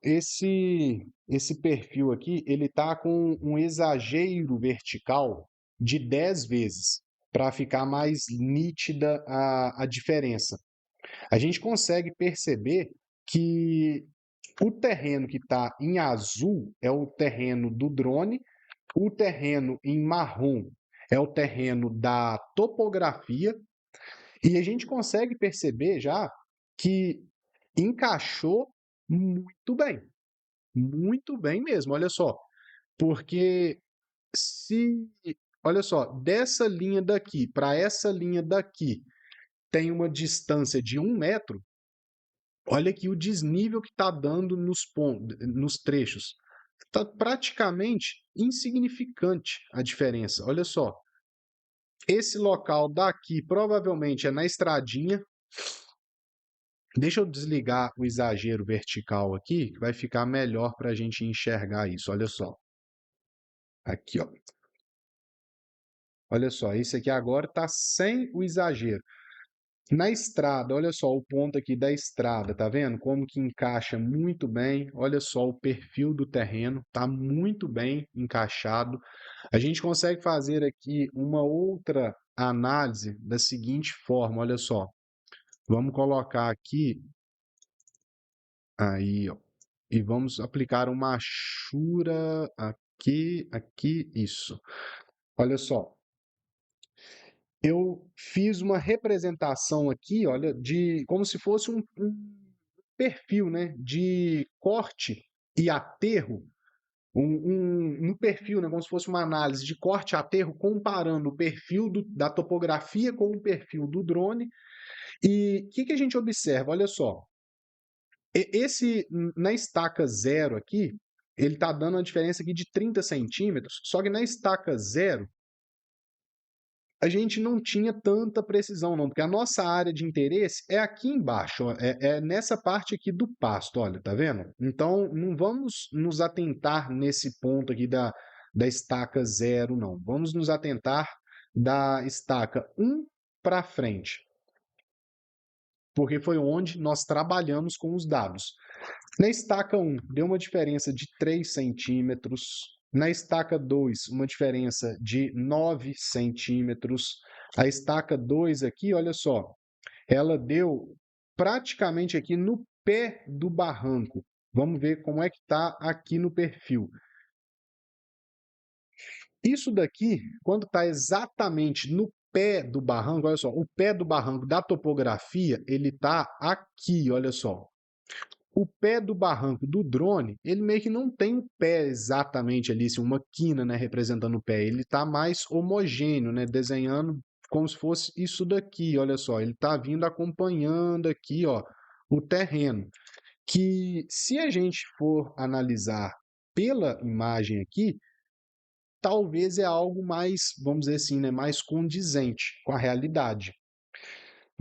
esse perfil aqui, ele tá com um exagero vertical de 10 vezes, para ficar mais nítida a diferença. A gente consegue perceber que o terreno que está em azul é o terreno do drone, o terreno em marrom é o terreno da topografia, e a gente consegue perceber já que encaixou muito bem mesmo, olha só, porque se, olha só, dessa linha daqui para essa linha daqui tem uma distância de 1 metro. Olha aqui o desnível que está dando nos trechos. Está praticamente insignificante a diferença. Olha só. Esse local daqui provavelmente é na estradinha. Deixa eu desligar o exagero vertical aqui, que vai ficar melhor para a gente enxergar isso. Olha só. Aqui, ó. Olha só, esse aqui agora está sem o exagero. Na estrada, olha só o ponto aqui da estrada, tá vendo? Como que encaixa muito bem. Olha só o perfil do terreno, tá muito bem encaixado. A gente consegue fazer aqui uma outra análise da seguinte forma, olha só. Vamos colocar aqui, aí, ó, e vamos aplicar uma achura aqui, isso. Olha só, eu fiz uma representação aqui, olha, de como se fosse um perfil, né, de corte e aterro, no perfil, né, como se fosse uma análise de corte e aterro, comparando o perfil da topografia com o perfil do drone. E o que que a gente observa? Olha só, na estaca zero aqui, ele está dando uma diferença aqui de 30 centímetros, só que na estaca zero, a gente não tinha tanta precisão, não, porque a nossa área de interesse é aqui embaixo, ó, é nessa parte aqui do pasto, olha, tá vendo? Então, não vamos nos atentar nesse ponto aqui da estaca zero, não. Vamos nos atentar da estaca 1 para frente, porque foi onde nós trabalhamos com os dados. Na estaca 1, deu uma diferença de 3 centímetros. Na estaca 2, uma diferença de 9 centímetros. A estaca 2 aqui, olha só, ela deu praticamente aqui no pé do barranco. Vamos ver como é que está aqui no perfil. Isso daqui, quando está exatamente no pé do barranco, olha só, o pé do barranco da topografia, ele está aqui, olha só. O pé do barranco do drone, ele meio que não tem o pé exatamente ali, assim, uma quina, né, representando o pé. Ele está mais homogêneo, né, desenhando como se fosse isso daqui, olha só. Ele está vindo acompanhando aqui, ó, o terreno. Que se a gente for analisar pela imagem aqui, talvez é algo mais, vamos dizer assim, né, mais condizente com a realidade.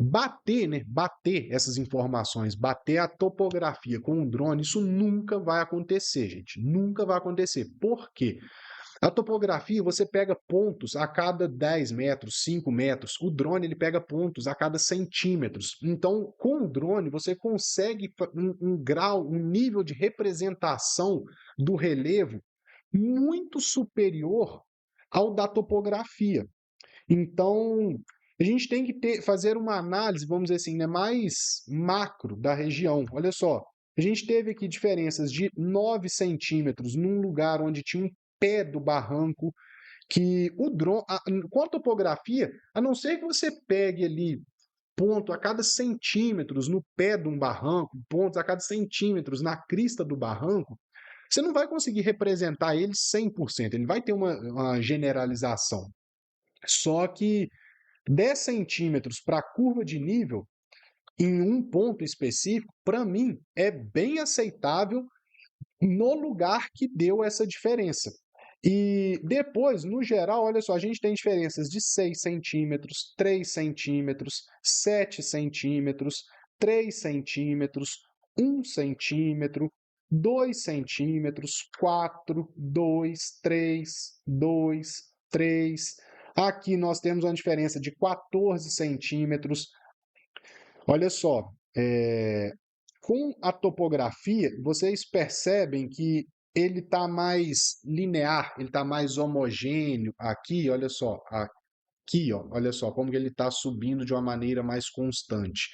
Bater, né, bater essas informações, bater a topografia com o drone, isso nunca vai acontecer, gente. Nunca vai acontecer. Por quê? A topografia, você pega pontos a cada 10 metros, 5 metros. O drone ele pega pontos a cada centímetros. Então, com o drone, você consegue um grau, um nível de representação do relevo muito superior ao da topografia. Então, a gente tem que fazer uma análise, vamos dizer assim, né, mais macro da região. Olha só, a gente teve aqui diferenças de 9 centímetros num lugar onde tinha um pé do barranco, que o drone, com a topografia, a não ser que você pegue ali ponto a cada centímetros no pé de um barranco, pontos a cada centímetros na crista do barranco, você não vai conseguir representar ele 100%, ele vai ter uma generalização. Só que 10 centímetros para a curva de nível, em um ponto específico, para mim, é bem aceitável no lugar que deu essa diferença. E depois, no geral, olha só, a gente tem diferenças de 6 centímetros, 3 centímetros, 7 centímetros, 3 centímetros, 1 centímetro, 2 centímetros, 4, 2, 3, 2, 3. Aqui nós temos uma diferença de 14 centímetros. Olha só, com a topografia, vocês percebem que ele está mais linear, ele está mais homogêneo. Aqui, olha só, aqui, ó, olha só como que ele está subindo de uma maneira mais constante.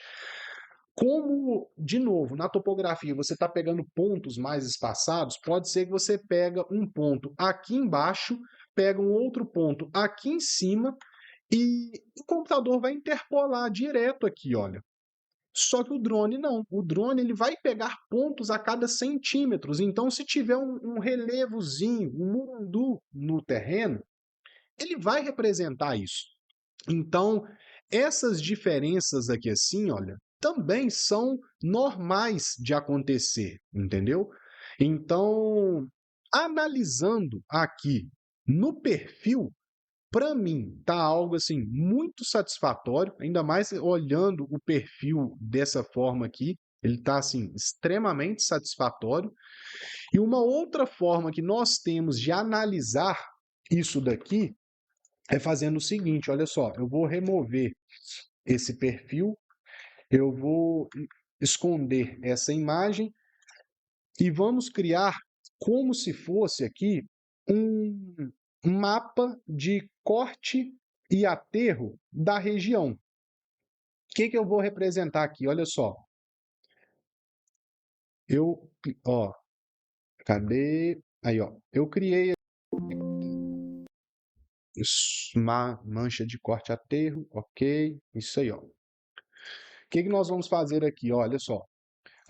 Como, de novo, na topografia você está pegando pontos mais espaçados, pode ser que você pega um ponto aqui embaixo, pega um outro ponto aqui em cima e o computador vai interpolar direto aqui, olha. Só que o drone não. O drone ele vai pegar pontos a cada centímetros. Então, se tiver um relevozinho, um murundu no terreno, ele vai representar isso. Então, essas diferenças aqui assim, olha, também são normais de acontecer, entendeu? Então, analisando aqui no perfil, para mim, tá algo assim muito satisfatório, ainda mais olhando o perfil dessa forma aqui, ele tá assim extremamente satisfatório. E uma outra forma que nós temos de analisar isso daqui é fazendo o seguinte, olha só, eu vou remover esse perfil, eu vou esconder essa imagem e vamos criar como se fosse aqui um mapa de corte e aterro da região. O que eu vou representar aqui? Olha só. Eu, ó, cadê? Aí, ó. Eu criei uma mancha de corte e aterro, ok? Isso aí, ó. O que nós vamos fazer aqui? Olha só.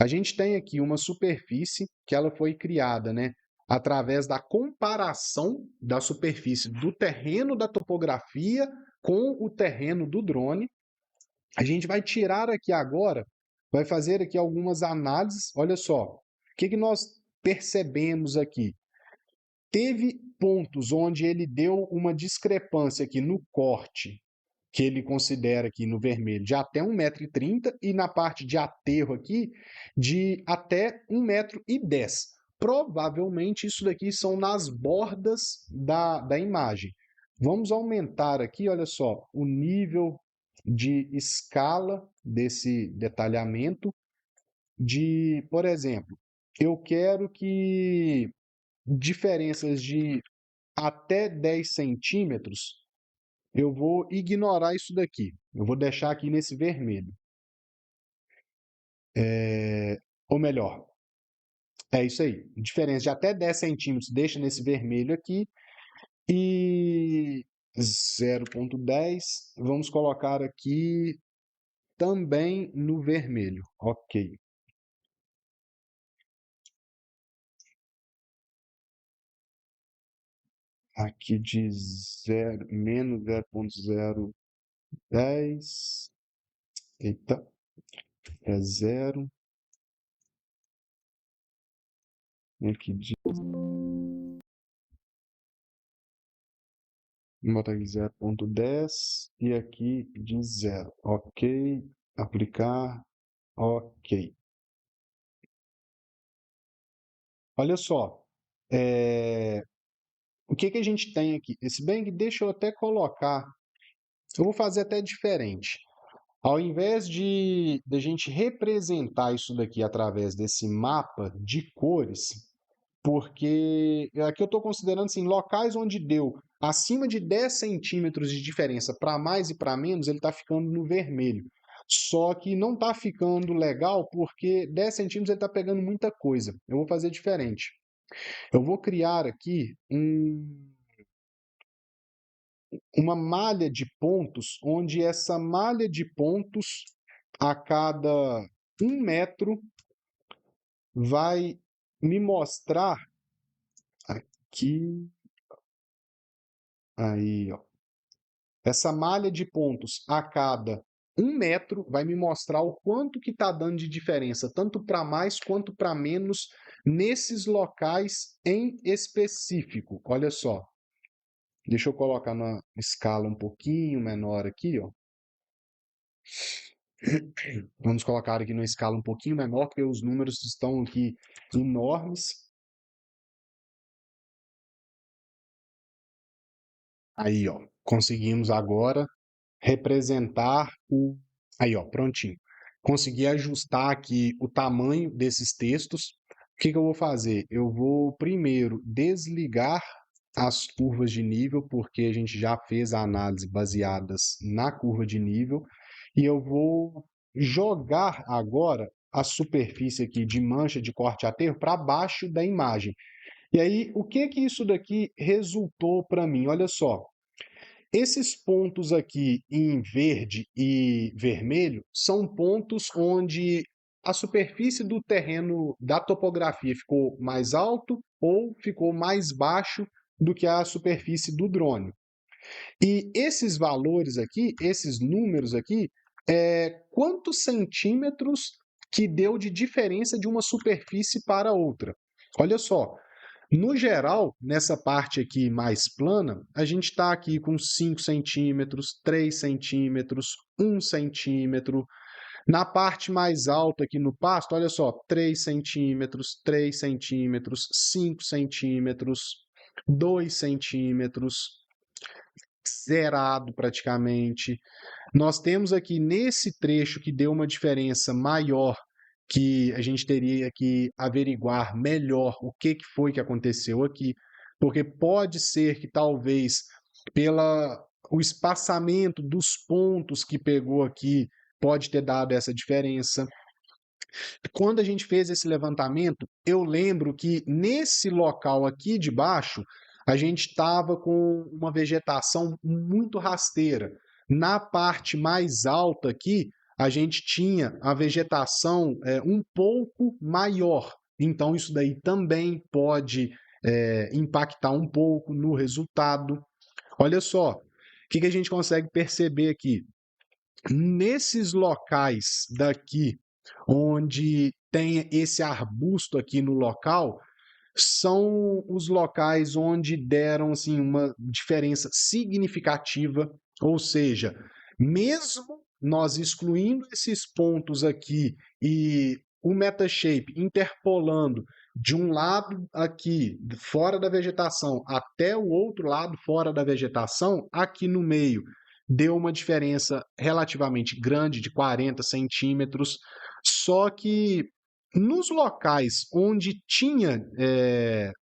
A gente tem aqui uma superfície que ela foi criada, né, através da comparação da superfície do terreno da topografia com o terreno do drone. A gente vai tirar aqui agora, vai fazer aqui algumas análises. Olha só, o que nós percebemos aqui? Teve pontos onde ele deu uma discrepância aqui no corte, que ele considera aqui no vermelho, de até 1,30 m e na parte de aterro aqui, de até 1,10 m. Provavelmente isso daqui são nas bordas da imagem. Vamos aumentar aqui, olha só, o nível de escala desse detalhamento de, por exemplo, eu quero que diferenças de até 10 centímetros, eu vou ignorar isso daqui. Eu vou deixar aqui nesse vermelho. Ou melhor, é isso aí. Diferença de até 10 centímetros, deixa nesse vermelho aqui. E 0,10, vamos colocar aqui também no vermelho. Ok. Aqui de menos 0,010. Eita, é zero. Aqui de. Vou botar aqui 0,10 e aqui de 0. Ok. Aplicar. Ok. Olha só. o que que a gente tem aqui? Se bem que deixa eu até colocar, eu vou fazer até diferente. Ao invés de a gente representar isso daqui através desse mapa de cores, porque aqui eu estou considerando assim, locais onde deu acima de 10 centímetros de diferença para mais e para menos, ele está ficando no vermelho. Só que não está ficando legal porque 10 centímetros ele está pegando muita coisa. Eu vou fazer diferente. Eu vou criar aqui uma malha de pontos, onde essa malha de pontos, a cada 1 metro, vai me mostrar aqui, aí, ó. Essa malha de pontos a cada 1 metro vai me mostrar o quanto que está dando de diferença, tanto para mais quanto para menos, nesses locais em específico. Olha só, deixa eu colocar na escala um pouquinho menor aqui, ó. Vamos colocar aqui numa escala um pouquinho menor, porque os números estão aqui enormes. Aí, ó, conseguimos agora representar o. Aí, ó, prontinho. Consegui ajustar aqui o tamanho desses textos. O que que eu vou fazer? Eu vou primeiro desligar as curvas de nível, porque a gente já fez a análise baseadas na curva de nível, e eu vou jogar agora a superfície aqui de mancha de corte a aterro para baixo da imagem. E aí, o que que isso daqui resultou para mim? Olha só, esses pontos aqui em verde e vermelho são pontos onde a superfície do terreno da topografia ficou mais alto ou ficou mais baixo do que a superfície do drone. E esses valores aqui, esses números aqui, quantos centímetros que deu de diferença de uma superfície para outra. Olha só, no geral, nessa parte aqui mais plana, a gente está aqui com 5 centímetros, 3 centímetros, 1 centímetro. Na parte mais alta aqui no pasto, olha só, 3 centímetros, 3 centímetros, 5 centímetros, 2 centímetros, zerado praticamente. Nós temos aqui nesse trecho que deu uma diferença maior, que a gente teria que averiguar melhor o que que foi que aconteceu aqui, porque pode ser que talvez pela o espaçamento dos pontos que pegou aqui pode ter dado essa diferença. Quando a gente fez esse levantamento, eu lembro que nesse local aqui de baixo, a gente estava com uma vegetação muito rasteira. Na parte mais alta aqui, a gente tinha a vegetação um pouco maior. Então, isso daí também pode impactar um pouco no resultado. Olha só, o que que a gente consegue perceber aqui? Nesses locais daqui, onde tem esse arbusto aqui no local, são os locais onde deram assim uma diferença significativa, ou seja, mesmo nós excluindo esses pontos aqui e o Metashape interpolando de um lado aqui, fora da vegetação, até o outro lado fora da vegetação, aqui no meio, deu uma diferença relativamente grande de 40 centímetros, só que nos locais onde tinha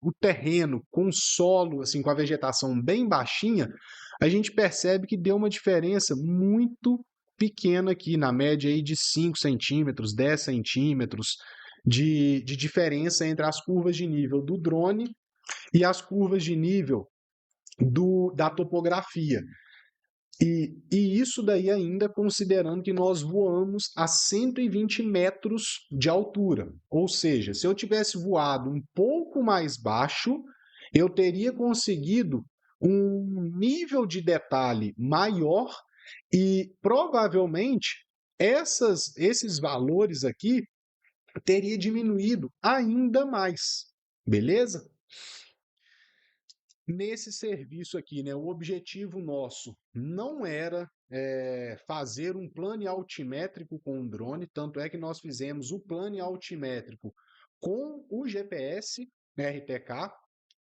o terreno com solo, assim, com a vegetação bem baixinha, a gente percebe que deu uma diferença muito pequena aqui, na média aí de 5 centímetros, 10 centímetros de diferença entre as curvas de nível do drone e as curvas de nível da topografia. E isso daí ainda considerando que nós voamos a 120 metros de altura. Ou seja, se eu tivesse voado um pouco mais baixo, eu teria conseguido um nível de detalhe maior e provavelmente esses valores aqui teria diminuído ainda mais. Beleza? Nesse serviço aqui, né, o objetivo nosso não era fazer um plano altimétrico com o drone, tanto é que nós fizemos o plano altimétrico com o GPS RTK,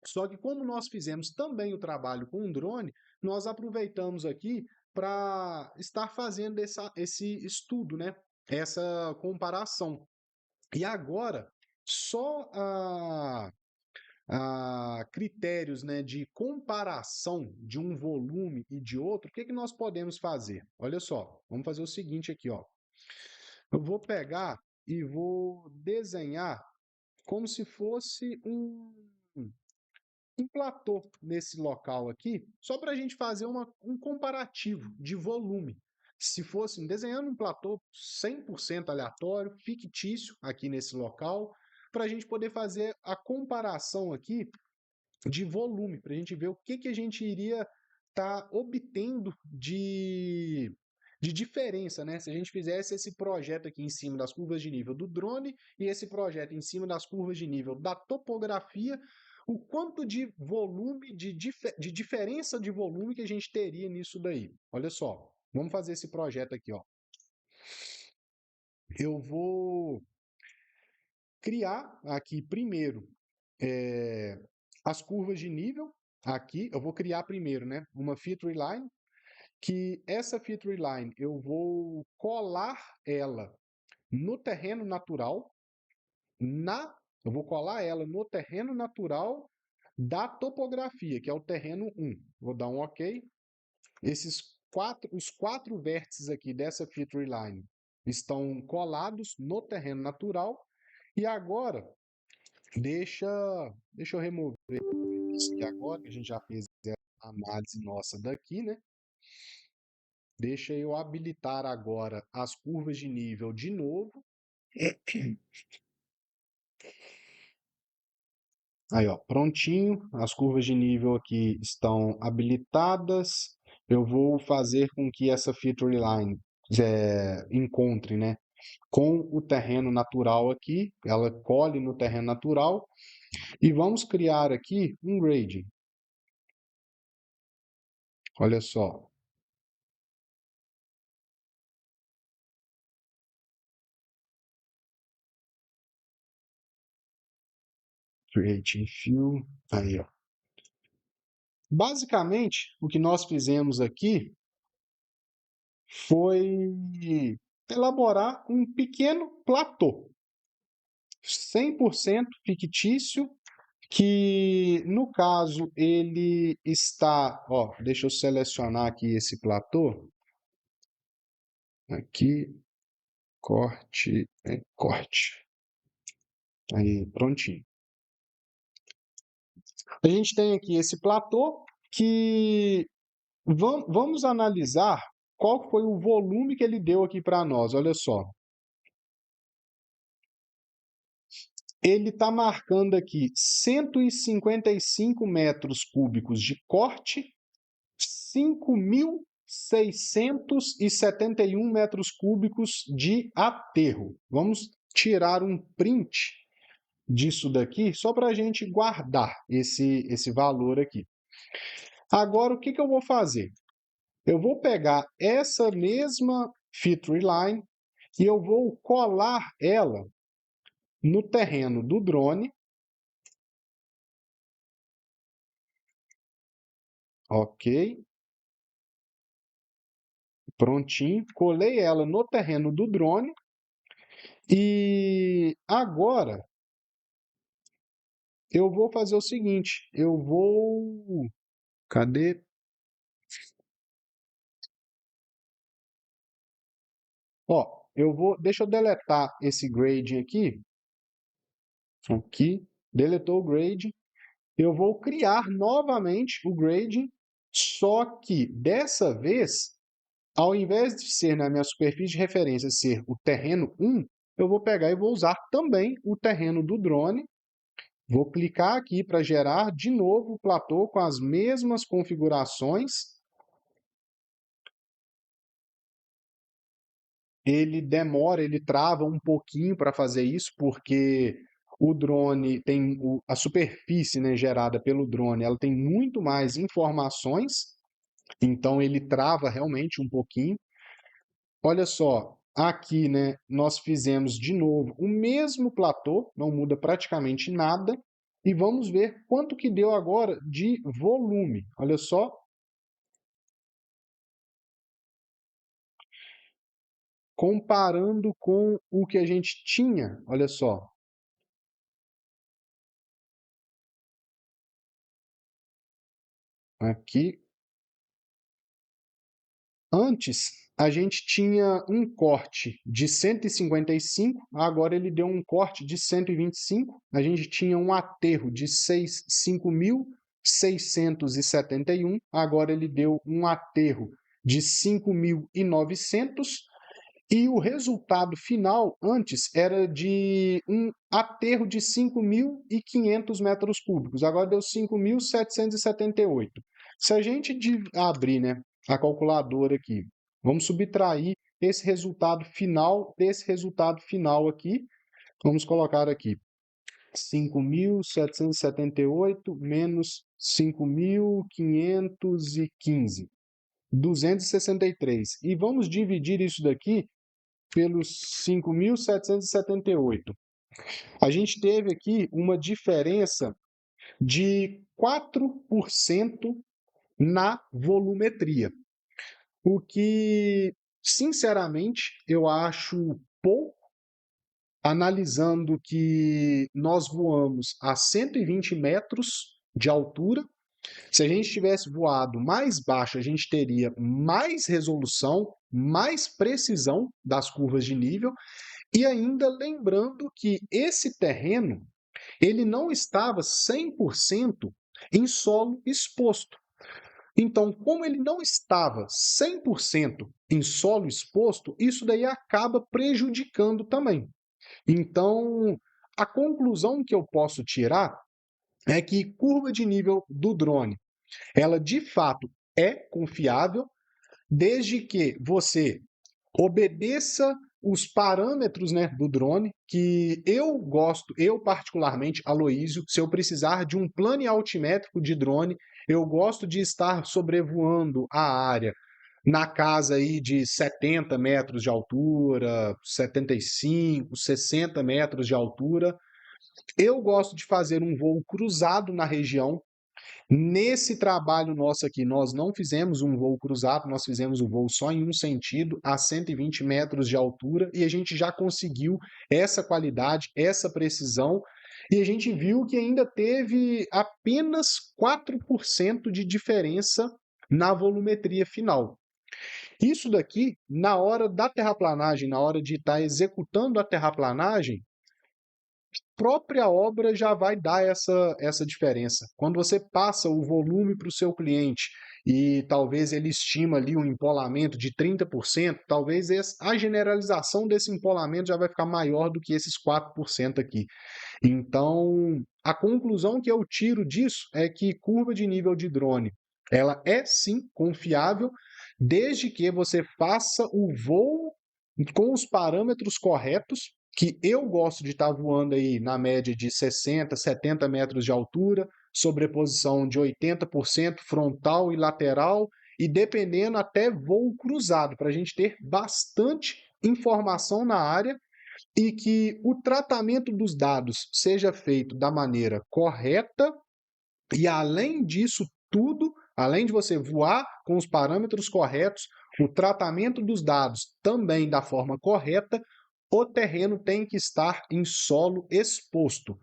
Só que como nós fizemos também o trabalho com um drone, nós aproveitamos aqui para estar fazendo esse estudo, né? Essa comparação. E agora, só a critérios, né, de comparação de um volume e de outro, o que que nós podemos fazer? Olha só, vamos fazer o seguinte aqui, ó. Eu vou pegar e vou desenhar como se fosse um platô nesse local aqui, só para a gente fazer um comparativo de volume. Se fosse desenhando um platô 100% aleatório, fictício aqui nesse local, para a gente poder fazer a comparação aqui de volume, para a gente ver o que, que a gente iria estar obtendo de diferença, né? Se a gente fizesse esse projeto aqui em cima das curvas de nível do drone e esse projeto em cima das curvas de nível da topografia, o quanto de volume, de diferença de volume que a gente teria nisso daí. Olha só, vamos fazer esse projeto aqui, ó. Eu vou criar aqui primeiro as curvas de nível. Aqui eu vou criar primeiro, né, uma feature line, que essa feature line eu vou colar ela no terreno natural, eu vou colar ela no terreno natural da topografia, que é o terreno 1. Vou dar um OK. Os quatro vértices aqui dessa feature line estão colados no terreno natural. E agora, deixa eu remover isso aqui agora, que a gente já fez a análise nossa daqui, né? Deixa eu habilitar agora as curvas de nível de novo. Aí, ó, prontinho. As curvas de nível aqui estão habilitadas. Eu vou fazer com que essa feature line encontre, né, com o terreno natural aqui. Ela colhe no terreno natural. E vamos criar aqui um grading. Olha só. Create fill. Aí, ó. Basicamente, o que nós fizemos aqui foi elaborar um pequeno platô, 100% fictício, que no caso ele está, ó, deixa eu selecionar aqui esse platô, aqui, corte, corte, aí, prontinho. A gente tem aqui esse platô que vamos analisar qual foi o volume que ele deu aqui para nós, olha só. Ele está marcando aqui 155 metros cúbicos de corte, 5.671 metros cúbicos de aterro. Vamos tirar um print disso daqui, só para a gente guardar esse valor aqui. Agora, o que eu vou fazer? Eu vou pegar essa mesma feature line e eu vou colar ela no terreno do drone. Ok. Prontinho. Colei ela no terreno do drone. E agora eu vou fazer o seguinte. Eu vou... Cadê? Ó, deixa eu deletar esse grading aqui. Aqui. Deletou o grading. Eu vou criar novamente o grading, só que dessa vez, ao invés de ser na minha superfície de referência ser o terreno 1, eu vou pegar e vou usar também o terreno do drone. Vou clicar aqui para gerar de novo o platô com as mesmas configurações. Ele demora, ele trava um pouquinho para fazer isso, porque o drone tem a superfície, né, gerada pelo drone, ela tem muito mais informações, então ele trava realmente um pouquinho. Olha só, aqui, né, nós fizemos de novo o mesmo platô, não muda praticamente nada. e vamos ver quanto que deu agora de volume. Olha só. Comparando com o que a gente tinha, olha só. Aqui. Antes, a gente tinha um corte de 155, agora ele deu um corte de 125. A gente tinha um aterro de 5.671, agora ele deu um aterro de 5.900. E o resultado final, antes, era de um aterro de 5.500 metros cúbicos. Agora deu 5.778. Se a gente abrir, né, a calculadora aqui, vamos subtrair esse resultado final desse resultado final aqui. Vamos colocar aqui 5.778 menos 5.515. 263. E vamos dividir isso daqui pelos 5.778. A gente teve aqui uma diferença de 4% na volumetria, o que, sinceramente, eu acho pouco, analisando que nós voamos a 120 metros de altura. Se a gente tivesse voado mais baixo, a gente teria mais resolução, mais precisão das curvas de nível, e ainda lembrando que esse terreno, ele não estava 100% em solo exposto. Então, como ele não estava 100% em solo exposto, isso daí acaba prejudicando também. Então, a conclusão que eu posso tirar é que curva de nível do drone, ela de fato é confiável, desde que você obedeça os parâmetros, né, do drone, que eu gosto, eu particularmente, Aloísio, se eu precisar de um plano altimétrico de drone, eu gosto de estar sobrevoando a área na casa aí de 70 metros de altura, 75, 60 metros de altura. Eu gosto de fazer um voo cruzado na região. Nesse trabalho nosso aqui, nós não fizemos um voo cruzado, nós fizemos o voo só em um sentido, a 120 metros de altura, e a gente já conseguiu essa qualidade, essa precisão, e a gente viu que ainda teve apenas 4% de diferença na volumetria final. Isso daqui, na hora da terraplanagem, na hora de estar executando a terraplanagem, própria obra já vai dar essa diferença. Quando você passa o volume para o seu cliente e talvez ele estima ali um empolamento de 30%, talvez a generalização desse empolamento já vai ficar maior do que esses 4% aqui. Então, a conclusão que eu tiro disso é que curva de nível de drone, ela é sim confiável, desde que você faça o voo com os parâmetros corretos, que eu gosto de estar voando aí na média de 60, 70 metros de altura, sobreposição de 80% frontal e lateral, e dependendo até voo cruzado, para a gente ter bastante informação na área e que o tratamento dos dados seja feito da maneira correta e, além disso tudo, além de você voar com os parâmetros corretos, o tratamento dos dados também da forma correta, o terreno tem que estar em solo exposto.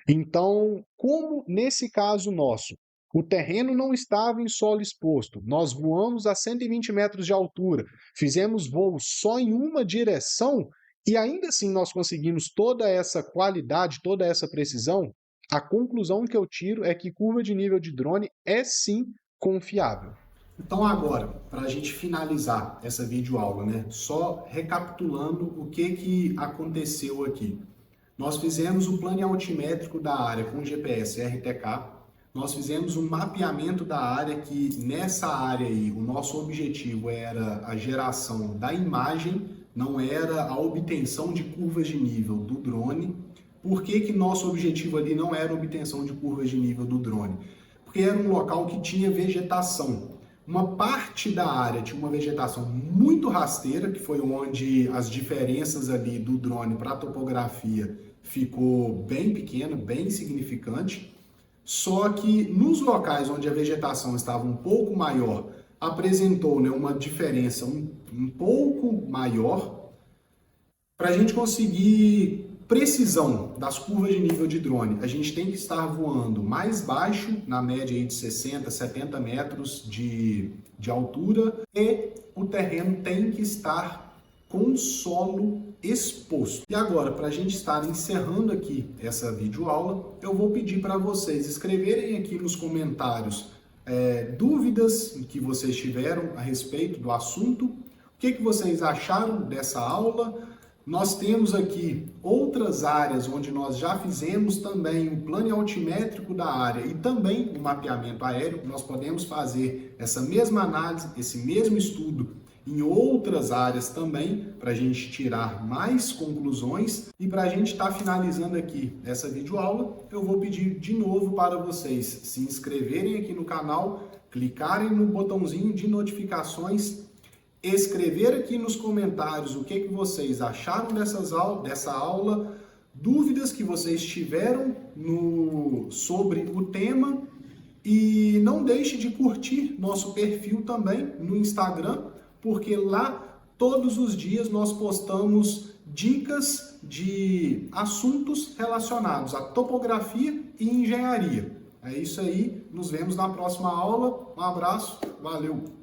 Então, como nesse caso nosso, o terreno não estava em solo exposto, nós voamos a 120 metros de altura, fizemos voos só em uma direção e ainda assim nós conseguimos toda essa qualidade, toda essa precisão, a conclusão que eu tiro é que curva de nível de drone é sim confiável. Então agora, para a gente finalizar essa videoaula, né? Só recapitulando o que aconteceu aqui. Nós fizemos o plano altimétrico da área com GPS RTK, nós fizemos um mapeamento da área que nessa área aí o nosso objetivo era a geração da imagem, não era a obtenção de curvas de nível do drone. Por que nosso objetivo ali não era a obtenção de curvas de nível do drone? Porque era um local que tinha vegetação. Uma parte da área tinha uma vegetação muito rasteira, que foi onde as diferenças ali do drone para a topografia ficou bem pequena, bem insignificante. Só que nos locais onde a vegetação estava um pouco maior, apresentou, né, uma diferença um pouco maior. Para a gente conseguir precisão das curvas de nível de drone, a gente tem que estar voando mais baixo, na média aí de 60, 70 metros de altura, e o terreno tem que estar com solo exposto. E agora, para a gente estar encerrando aqui essa videoaula, eu vou pedir para vocês escreverem aqui nos comentários dúvidas que vocês tiveram a respeito do assunto, o que vocês acharam dessa aula. Nós temos aqui outras áreas onde nós já fizemos também o plano altimétrico da área e também o mapeamento aéreo. Nós podemos fazer essa mesma análise, esse mesmo estudo em outras áreas também, para a gente tirar mais conclusões. E para a gente estar finalizando aqui essa videoaula, eu vou pedir de novo para vocês se inscreverem aqui no canal, clicarem no botãozinho de notificações, escrever aqui nos comentários o que vocês acharam dessa aula, dúvidas que vocês tiveram sobre o tema, e não deixe de curtir nosso perfil também no Instagram, porque lá todos os dias nós postamos dicas de assuntos relacionados à topografia e engenharia. É isso aí, nos vemos na próxima aula, um abraço, valeu!